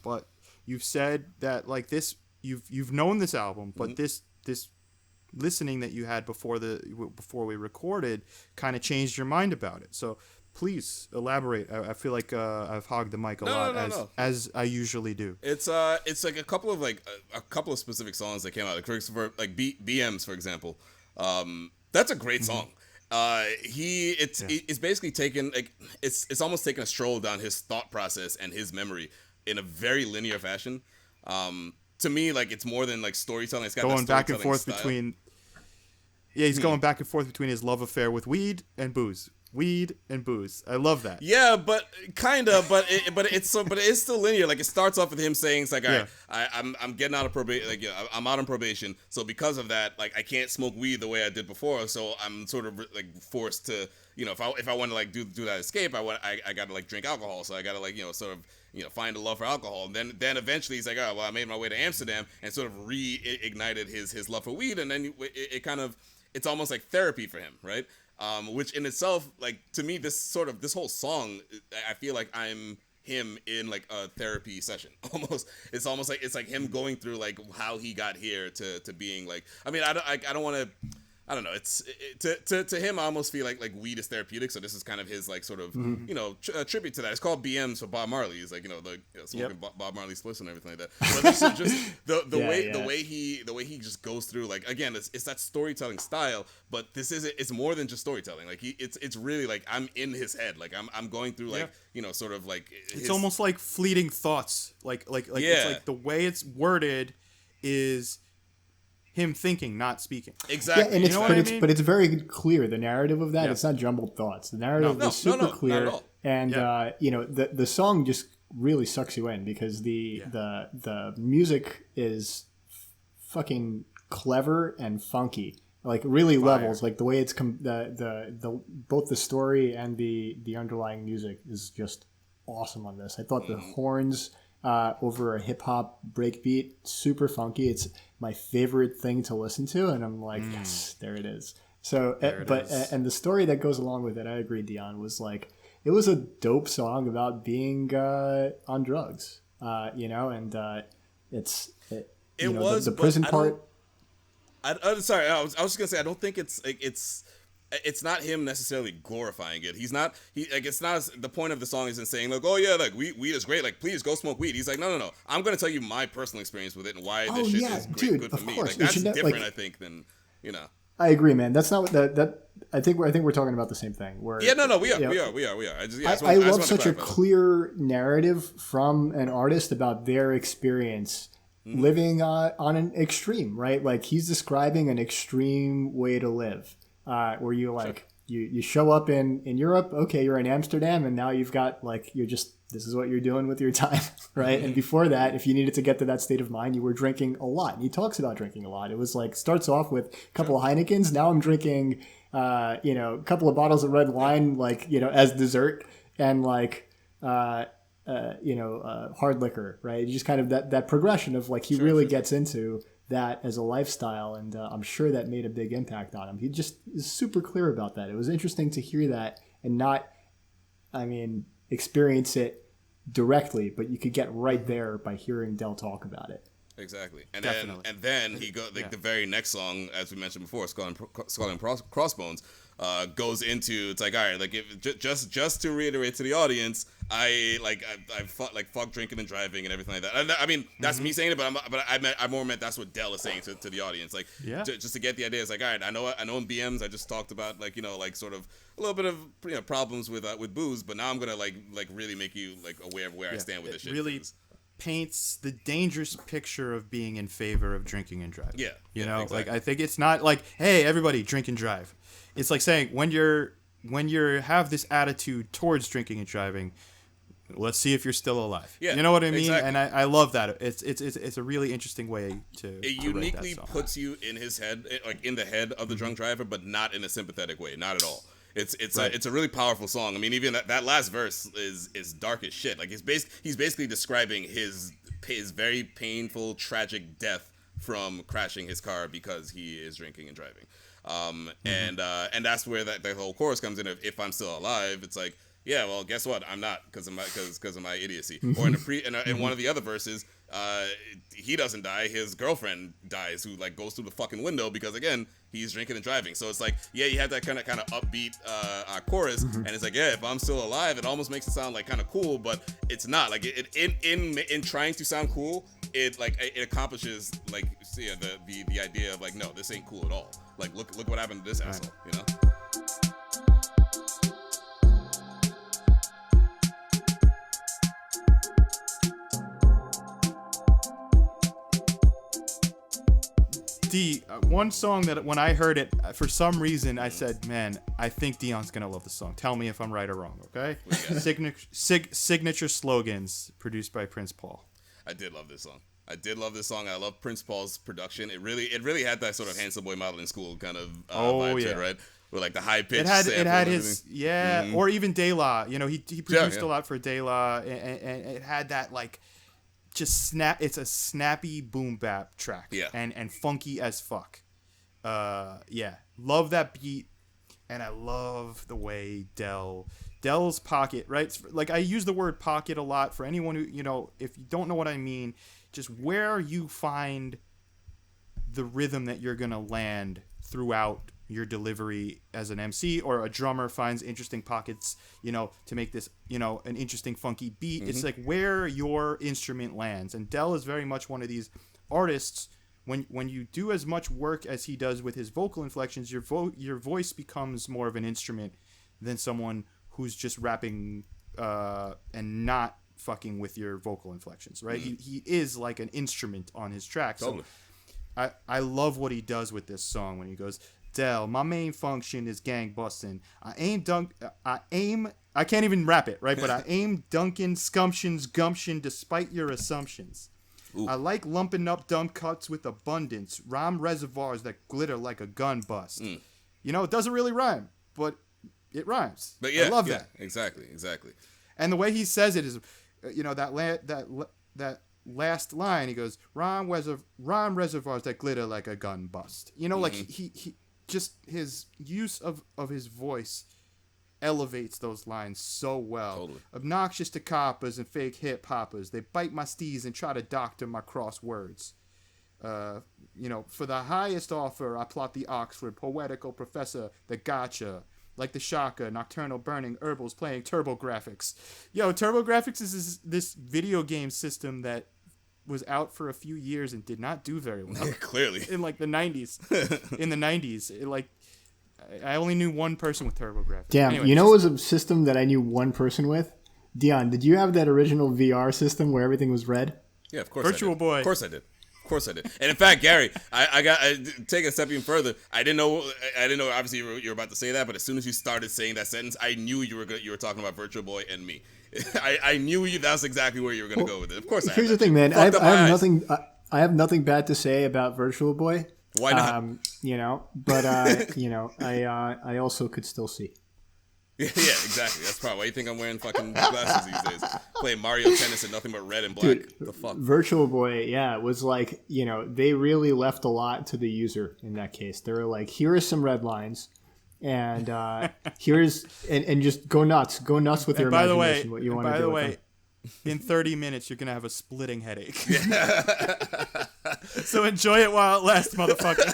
But you've said that like this, you've known this album, but this listening that you had before we recorded kind of changed your mind about it. So please elaborate. I feel like I've hogged the mic a lot as I usually do. It's like a couple of specific songs that came out. Like BMs, for example. That's a great song. It's basically taken like it's almost taken a stroll down his thought process and his memory in a very linear fashion. To me, like it's more than like storytelling. It's got going back and forth style. between. Yeah, he's going back and forth between his love affair with weed and booze. Weed and booze. I love that. Yeah, but kinda, but it is still linear. Like it starts off with him saying, "It's like, all right, I'm getting out of probation. Like, I'm out on probation. So because of that, like, I can't smoke weed the way I did before. So I'm sort of like forced to, if I want to like do that escape, I gotta like drink alcohol. So I gotta like sort of find a love for alcohol. And then eventually he's like, oh well, I made my way to Amsterdam and sort of reignited his love for weed. And then it kind of it's almost like therapy for him, right? Which in itself, like to me, this whole song, I feel like I'm him in like a therapy session almost. It's almost like it's like him going through like how he got here to being like. I mean, I don't want to. I don't know. To him, I almost feel like weed is therapeutic. So this is kind of his like sort of tribute to that. It's called BMs for Bob Marley. He's like smoking Bob Marley splits and everything like that. But this is just the way he just goes through like again it's that storytelling style. But it's more than just storytelling. Like it's really like I'm in his head. Like I'm going through like sort of like it's almost like fleeting thoughts. Like it's like the way it's worded is him thinking, not speaking. Exactly. Yeah, and but it's very clear. The narrative of that, it's not jumbled thoughts. The narrative is super clear. Not at all. And the song just really sucks you in because the music is fucking clever and funky. Like really levels. Like the way it's the both the story and the underlying music is just awesome on this. I thought the horns over a hip hop breakbeat, super funky. It's my favorite thing to listen to, and I'm like, yes, there it is. So, and the story that goes along with it, I agree, Dion, was like it was a dope song about being on drugs, and the prison part. I'm sorry, I was just gonna say I don't think it's not him necessarily glorifying it. It's not the point of the song isn't saying like, oh yeah, like weed is great, like please go smoke weed. He's like, no, I'm gonna tell you my personal experience with it and why this shit is good for me. Like that's different, I think, than I agree, man. That's not that. I think we're talking about the same thing. Where we are. I love such a clear narrative from an artist about their experience living on an extreme, right? Like he's describing an extreme way to live. Where you like you show up in Europe, okay, you're in Amsterdam, and now you've got like this is what you're doing with your time, right? And before that, if you needed to get to that state of mind, you were drinking a lot. And he talks about drinking a lot. It was like starts off with a couple of Heinekens. Now I'm drinking, a couple of bottles of red wine, like as dessert, and like hard liquor, right? Just kind of that progression of like he really gets into that as a lifestyle, and I'm sure that made a big impact on him. He just is super clear about that. It was interesting to hear that and not, experience it directly, but you could get right there by hearing Del talk about it. Exactly, and then he go the very next song, as we mentioned before, Skull and Crossbones, goes into it's like all right, like if, just to reiterate to the audience, I fuck drinking and driving and everything like that. And I mean that's me saying it, but I more meant that's what Del is saying to the audience, like just to get the idea. It's like all right, I know in BMs I just talked about like like sort of a little bit of problems with booze, but now I'm gonna like really make you like aware of where I stand with this shit. Really paints the dangerous picture of being in favor of drinking and driving. Yeah. Exactly. Like I think it's not like, hey, everybody drink and drive. It's like saying when you have this attitude towards drinking and driving, let's see if you're still alive. Yeah, you know what I mean? exactly. And I love that. It's a really interesting way to uniquely write that song. puts you in his head, like in the head of the drunk driver, but not in a sympathetic way, not at all. It's a really powerful song. I mean, even that last verse is dark as shit. Like he's basically describing his very painful, tragic death from crashing his car because he is drinking and driving. And that's where that whole chorus comes in. If I'm still alive, it's like, yeah, well, guess what? I'm not because of my idiocy. Or in one of the other verses, he doesn't die. His girlfriend dies, who like goes through the fucking window because again he's drinking and driving. So it's like, yeah, you have that kind of upbeat chorus, and it's like, yeah, if I'm still alive, it almost makes it sound like kind of cool, but it's not. Like in trying to sound cool, it accomplishes like the idea of like, no, this ain't cool at all. Like look what happened to this asshole, you know. One song that when I heard it, for some reason, I said, man, I think Dion's going to love the song. Tell me if I'm right or wrong, okay? Signature Slogans, produced by Prince Paul. I did love this song. I love Prince Paul's production. It really had that sort of handsome boy modeling school kind of vibe to it, right? With like the high pitch. It had his or even De La. You know, he produced a lot for De La, and it had that like just snap. It's a snappy boom bap track, and funky as fuck. Love that beat, and I love the way Del's pocket, right? Like I use the word pocket a lot for anyone who, you know, if you don't know what I mean, just where you find the rhythm that you're gonna land throughout your delivery as an MC, or a drummer finds interesting pockets, you know, to make this, you know, an interesting funky beat. It's like where your instrument lands, and Del is very much one of these artists. When you do as much work as he does with his vocal inflections, your voice becomes more of an instrument than someone who's just rapping and not fucking with your vocal inflections, right? He is like an instrument on his track. Totally. So I love what he does with this song when he goes, Del, my main function is gang busting. I can't even rap it, right? But I aim dunking scumptions gumption despite your assumptions. Ooh. I like lumping up dumb cuts with abundance. Rhyme reservoirs that glitter like a gun bust. You know, it doesn't really rhyme, but it rhymes. But I love that. Exactly. And the way he says it is, you know, that last line, he goes, rhyme reservoirs that glitter like a gun bust. You know, like he just his use of his voice elevates those lines so well. Totally. Obnoxious to coppers and fake hip hoppers. They bite my steez and try to doctor my cross words. You know, for the highest offer, I plot the Oxford poetical professor, the gotcha. Like the Shaka, nocturnal burning herbals playing TurboGrafx. Yo, TurboGrafx is this video game system that was out for a few years and did not do very well. Clearly. In like the 90s. In the 90s. I only knew one person with TurboGrafx. Damn, anyway, you know, it was a system that I knew one person with? Dion, did you have that original VR system where everything was red? Yeah, of course. Virtual Boy. Of course I did. And in fact, Gary, I take a step even further. I didn't know. Obviously, you were about to say that, but as soon as you started saying that sentence, I knew you were talking about Virtual Boy and me. I knew that's exactly where you were going to go with it. Of course. Here's the thing, man. I have nothing bad to say about Virtual Boy. Why not? You know, but you know, I also could still see. Yeah, exactly. That's probably why you think I'm wearing fucking glasses these days. Playing Mario Tennis and nothing but red and black. Dude, the fuck? Virtual Boy, was like, you know, they really left a lot to the user in that case. They were like, here are some red lines, and here's and just go nuts with your imagination. What you want to do? By the way, in 30 minutes, you're gonna have a splitting headache. So enjoy it while it lasts, motherfucker.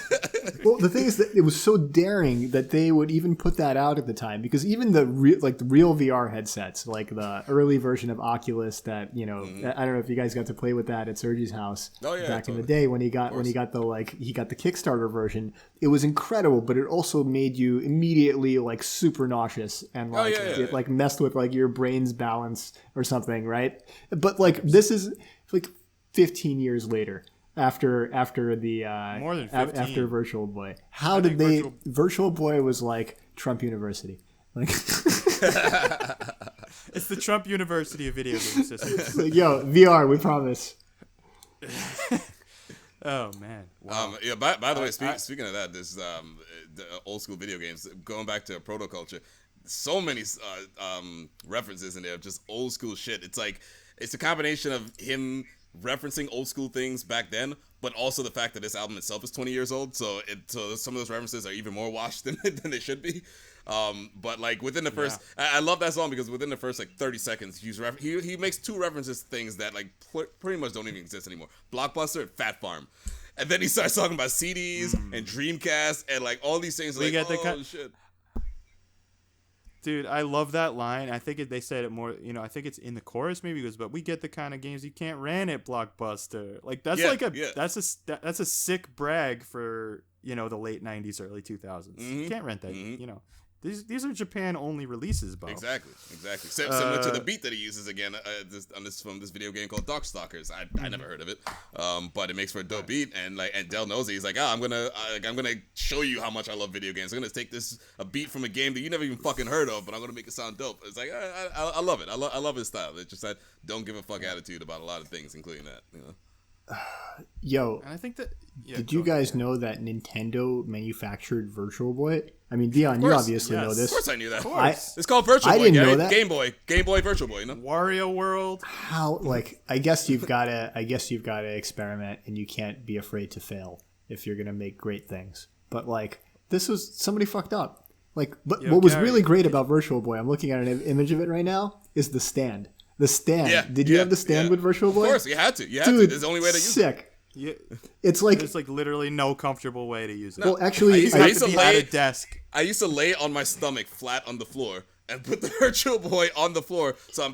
Well, the thing is that it was so daring that they would even put that out at the time, because even the real VR headsets, like the early version of Oculus that, you know, I don't know if you guys got to play with that at Sergi's house back in the day when he got the Kickstarter version. It was incredible, but it also made you immediately like super nauseous and it like messed with like your brain's balance or something, right? But like this is like 15 years later. After the more than 15. After Virtual Boy, Virtual Boy was like Trump University, like it's the Trump University of video game systems. Like, yo, VR, we promise. Oh man. Wow. Yeah. By the way, speaking of that, this the old school video games. Going back to proto culture, so many references in there, just old school shit. It's like it's a combination of him referencing old school things back then, but also the fact that this album itself is 20 years old. So some of those references are even more washed than they should be. But like within the first, I love that song because within the first like 30 seconds, he makes two references to things that like pretty much don't even exist anymore: Blockbuster and Fat Farm. And then he starts talking about CDs and Dreamcast and like all these things. Like, oh shit. Dude, I love that line. I think they said it more. I think it's in the chorus maybe. He goes, "But we get the kind of games you can't rent at Blockbuster." Like that's that's a sick brag for the late '90s, early 2000s. You can't rent that. These are Japan only releases, Bo. Exactly. Similar to the beat that he uses again from this video game called Darkstalkers. I never heard of it, but it makes for a dope beat. And Del knows it. He's like, I'm gonna show you how much I love video games. I'm gonna take a beat from a game that you never even fucking heard of, but I'm gonna make it sound dope. It's like I love it. I love his style. It's just that don't give a fuck attitude about a lot of things, including that. Yo, and I think that. Yeah, did you guys know that Nintendo manufactured Virtual Boy? I mean, Dion, you obviously know this. Of course I knew that. It's called Virtual Boy. I didn't know that. Game Boy Virtual Boy, Wario World. How, I guess you've got to experiment, and you can't be afraid to fail if you're going to make great things. But this was, somebody fucked up. What was really great about Virtual Boy, I'm looking at an image of it right now, is the stand. The stand. Yeah, Did you have the stand with Virtual Boy? Of course, you had to. Dude, There's the only way to use it. Sick. Yeah. It's there's literally no comfortable way to use it. Well, actually, I used to lay at a desk. I used to lay on my stomach flat on the floor and put the Virtual Boy on the floor. So I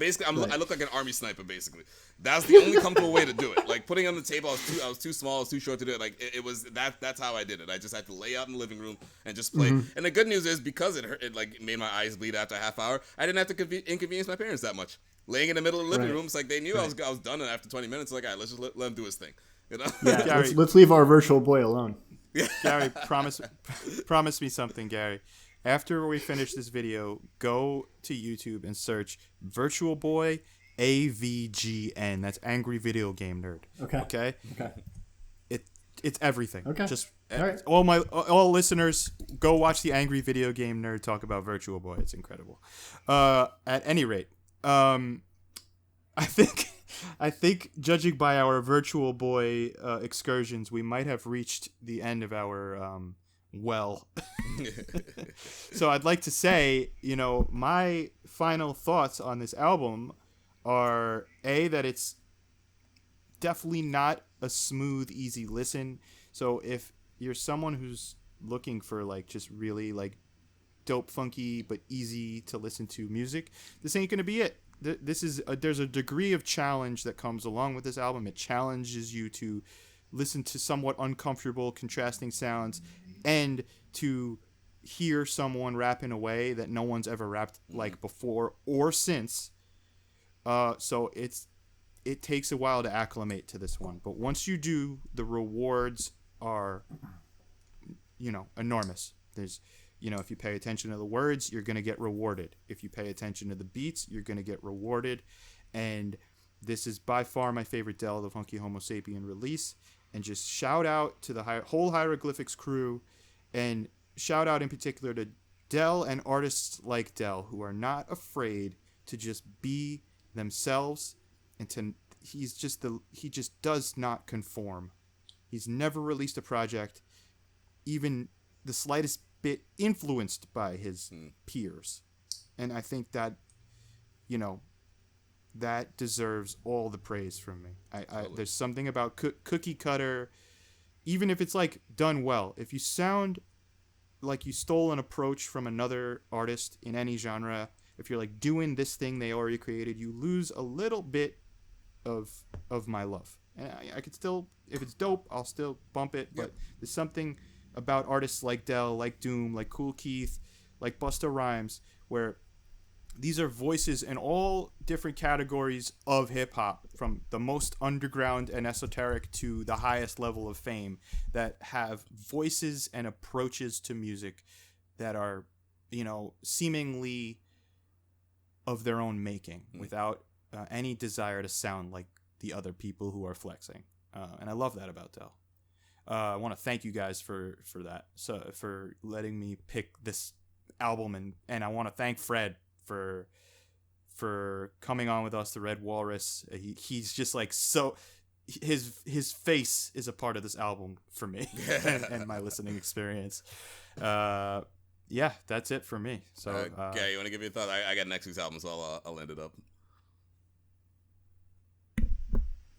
look like an army sniper basically. That's the only comfortable way to do it. Like putting it on the table, I was too small, I was too short to do it. It was that's how I did it. I just had to lay out in the living room and just play. And the good news is because it hurt, it made my eyes bleed after a half hour. I didn't have to inconvenience my parents that much. Laying in the middle of the living room, it's like they knew I was done, and after 20 minutes, all right, let's just let him do his thing. Yeah, Gary, let's leave our Virtual Boy alone. Gary, promise me something, Gary. After we finish this video, go to YouTube and search Virtual Boy AVGN. That's Angry Video Game Nerd. Okay. It's everything. Okay. Just all right. all listeners, go watch the Angry Video Game Nerd talk about Virtual Boy. It's incredible. At any rate, I think judging by our Virtual Boy excursions, we might have reached the end of our well. So I'd like to say, my final thoughts on this album are that it's definitely not a smooth, easy listen. So if you're someone who's looking for just really dope, funky, but easy to listen to music, this ain't gonna be it. There's a degree of challenge that comes along with this album. It challenges you to listen to somewhat uncomfortable, contrasting sounds, and to hear someone rap in a way that no one's ever rapped before or since. So it takes a while to acclimate to this one, but once you do, the rewards are, enormous. There's, if you pay attention to the words, you're going to get rewarded. If you pay attention to the beats, you're going to get rewarded. And this is by far my favorite Del, the Funky Homosapien release. And just shout out to the whole Hieroglyphics crew, and shout out in particular to Del and artists like Del, who are not afraid to just be themselves, and he just does not conform. He's never released a project even the slightest bit influenced by his peers, and I think that that deserves all the praise from me. There's something about cookie cutter, even if it's done well. If you sound like you stole an approach from another artist in any genre, if you're doing this thing they already created, you lose a little bit of my love. And I could still, if it's dope, I'll still bump it. But there's something about artists like Del, like Doom, like Kool Keith, like Busta Rhymes, where these are voices in all different categories of hip-hop, from the most underground and esoteric to the highest level of fame, that have voices and approaches to music that are, seemingly of their own making, without any desire to sound like the other people who are flexing. And I love that about Del. I want to thank you guys for that. So for letting me pick this album, and I want to thank Fred for coming on with us, the Red Walrus. He's just like so. His face is a part of this album for me and my listening experience. Yeah, that's it for me. So, okay, you want to give me a thought? I got next week's album, so I'll end it up.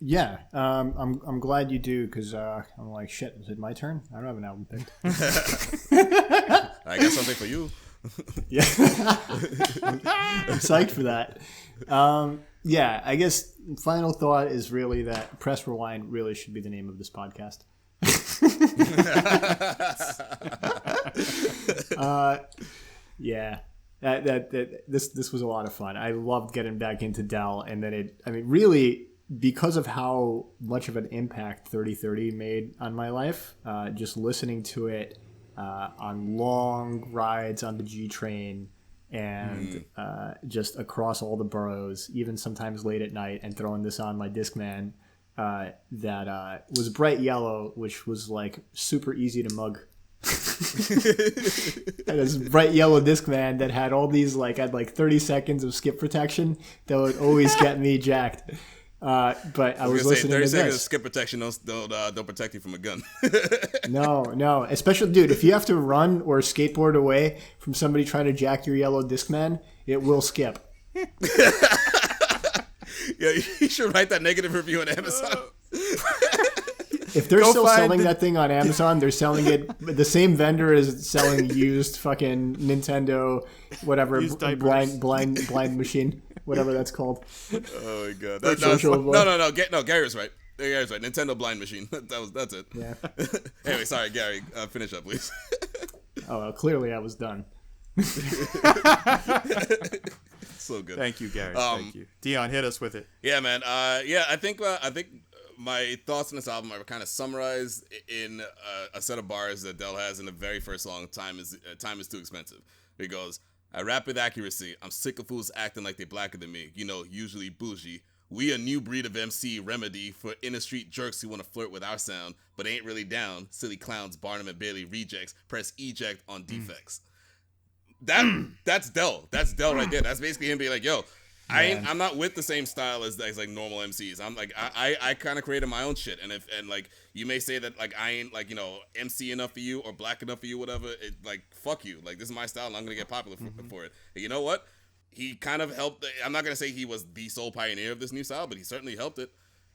Yeah, I'm glad you do, because I'm like, shit, is it my turn? I don't have an album picked. I got something for you. Yeah, I'm psyched for that. Yeah, I guess final thought is really that Press Rewind really should be the name of this podcast. Yeah, this was a lot of fun. I loved getting back into Dell, and then really, because of how much of an impact 3030 made on my life, just listening to it on long rides on the G train and just across all the boroughs, even sometimes late at night, and throwing this on my Discman that was bright yellow, which was like super easy to mug. And this bright yellow Discman that had all these had 30 seconds of skip protection that would always get me jacked. But I was listening 30 to seconds this. of skip protection don't protect you from a gun. No. Especially, dude, if you have to run or skateboard away from somebody trying to jack your yellow Discman, it will skip. Yeah, you should write that negative review on Amazon. If they're still selling that thing on Amazon, they're selling it. The same vendor is selling used fucking Nintendo, whatever, blind machine, whatever that's called. Oh my god! No, Gary was right. Gary's right. Nintendo blind machine. That's it. Yeah. Anyway, sorry, Gary. Finish up, please. Oh, well, clearly I was done. So good. Thank you, Gary. Thank you, Dion. Hit us with it. Yeah, man. I think my thoughts on this album are kind of summarized in a set of bars that Del has in the very first song. Time is too expensive. He goes, "I rap with accuracy. I'm sick of fools acting like they blacker than me. Usually bougie. We a new breed of MC remedy for inner street jerks who want to flirt with our sound, but ain't really down. Silly clowns, Barnum and Bailey rejects. Press eject on defects." That's Del. That's Del right there. That's basically him being like, yo, I'm not with the same style as like normal MCs. I'm like, I kind of created my own shit. And you may say that like I ain't like, MC enough for you or black enough for you, whatever. It like, fuck you. Like, this is my style and I'm going to get popular for it. And you know what? He kind of helped. I'm not going to say he was the sole pioneer of this new style, but he certainly helped it.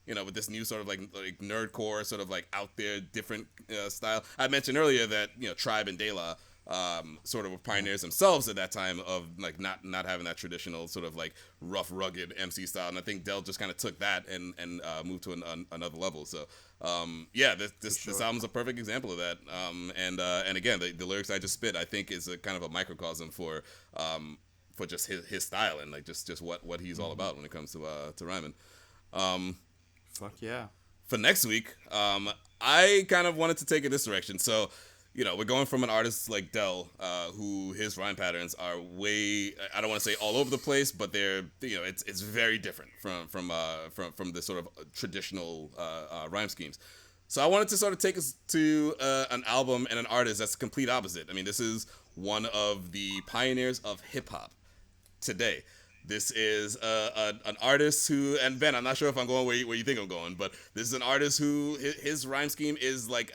With this new sort of like nerdcore, sort of like out there, different style. I mentioned earlier that, Tribe and De La sort of were pioneers themselves at that time of like not having that traditional sort of like rough, rugged MC style, and I think Del just kind of took that and moved to another level. So this album's a perfect example of that. And again, the lyrics I just spit, I think, is a kind of a microcosm for just his style and like just what he's all about when it comes to rhyming. Fuck yeah. For next week, I kind of wanted to take it this direction. So, we're going from an artist like Del, who his rhyme patterns are way, I don't want to say all over the place, but they're, it's very different from the sort of traditional rhyme schemes. So I wanted to sort of take us to an album and an artist that's the complete opposite. I mean, this is one of the pioneers of hip hop today. This is an artist who, and Ben, I'm not sure if I'm going where you think I'm going, but this is an artist who his rhyme scheme is like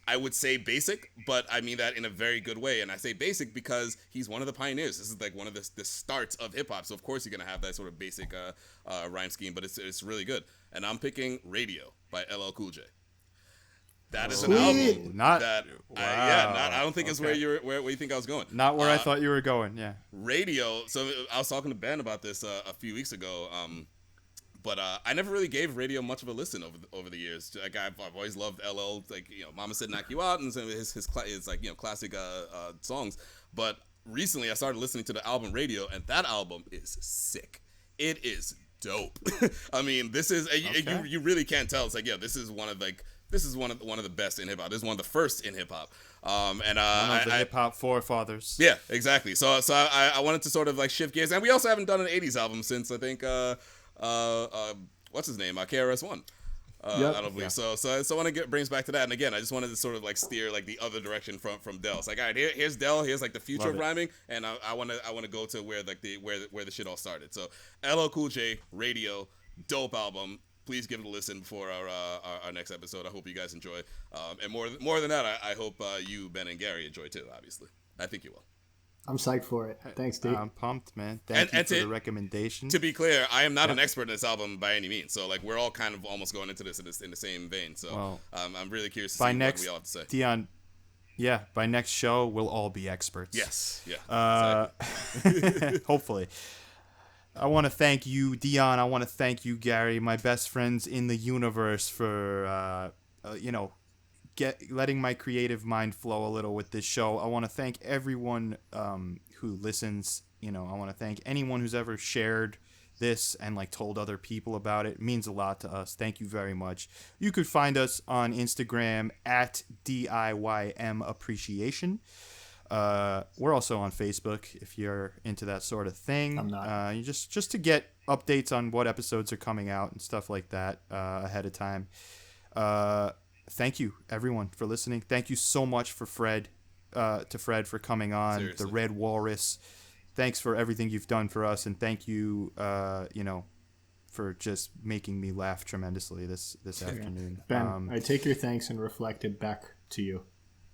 I would say basic, but I mean that in a very good way. And I say basic because he's one of the pioneers. This is like one of the starts of hip hop. So of course you're gonna have that sort of basic rhyme scheme, but it's really good. And I'm picking Radio by LL Cool J. That is an album I don't think it's where you think I was going. Not where I thought you were going. Yeah. Radio. So I was talking to Ben about this a few weeks ago. But I never really gave Radio much of a listen over the years. Like I've always loved LL. Like Mama Said Knock You Out and some of his like classic songs. But recently I started listening to the album Radio, and that album is sick. It is dope. I mean, this is you really can't tell. It's like this is one of the best in hip hop. This is one of the first in hip hop. One of the hip hop forefathers. Yeah, exactly. So I wanted to sort of like shift gears, and we also haven't done an '80s album since I think what's his name? KRS-One. Yep. I don't believe so. So I want to brings back to that. And again, I just wanted to sort of like steer like the other direction from Dell. It's like, all right, here's Dell. Here's like the future of rhyming, and I want to go to where like where the shit all started. So LL Cool J, Radio, dope album. Please give it a listen before our next episode. I hope you guys enjoy. And more than that, I hope you, Ben, and Gary enjoy too. Obviously, I think you will. I'm psyched for it. Thanks, Dave. I'm pumped, man. Thank you for the recommendation. To be clear, I am not an expert in this album by any means. So like we're all kind of almost going into this in the same vein. So I'm really curious to see what we all have to say. Dion, yeah, by next show we'll all be experts. Yes, yeah. Exactly. Hopefully. I want to thank you, Dion. I want to thank you, Gary, my best friends in the universe, for letting my creative mind flow a little with this show. I want to thank everyone who listens. I want to thank anyone who's ever shared this and like told other people about it. It means a lot to us. Thank you very much. You could find us on Instagram at DIYM Appreciation. We're also on Facebook if you're into that sort of thing. I'm not. You just to get updates on what episodes are coming out and stuff like that ahead of time. Thank you, everyone, for listening. Thank you so much for Fred for coming on. Seriously. The Red Walrus. Thanks for everything you've done for us, and thank you, for just making me laugh tremendously this afternoon. Ben, I take your thanks and reflect it back to you.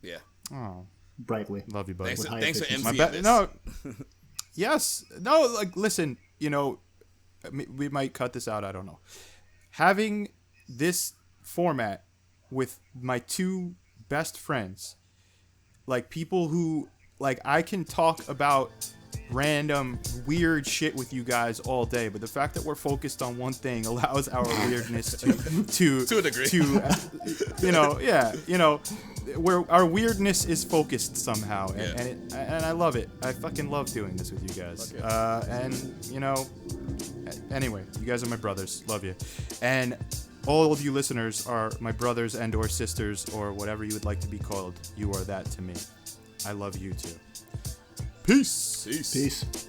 Yeah. Oh, brightly. love you, buddy. Thanks for efficiency. emceeing this. No. Yes. No. Like, listen. We might cut this out. I don't know. Having this format with my two best friends, like people who like I can talk about random weird shit with you guys all day, but the fact that we're focused on one thing allows our weirdness to a degree where our weirdness is focused somehow, and Yeah. and I love it. I fucking love doing this with you guys. Anyway, you guys are my brothers. Love you. And all of you listeners are my brothers and or sisters or whatever you would like to be called. You are that to me. I love you too. Peace. Peace.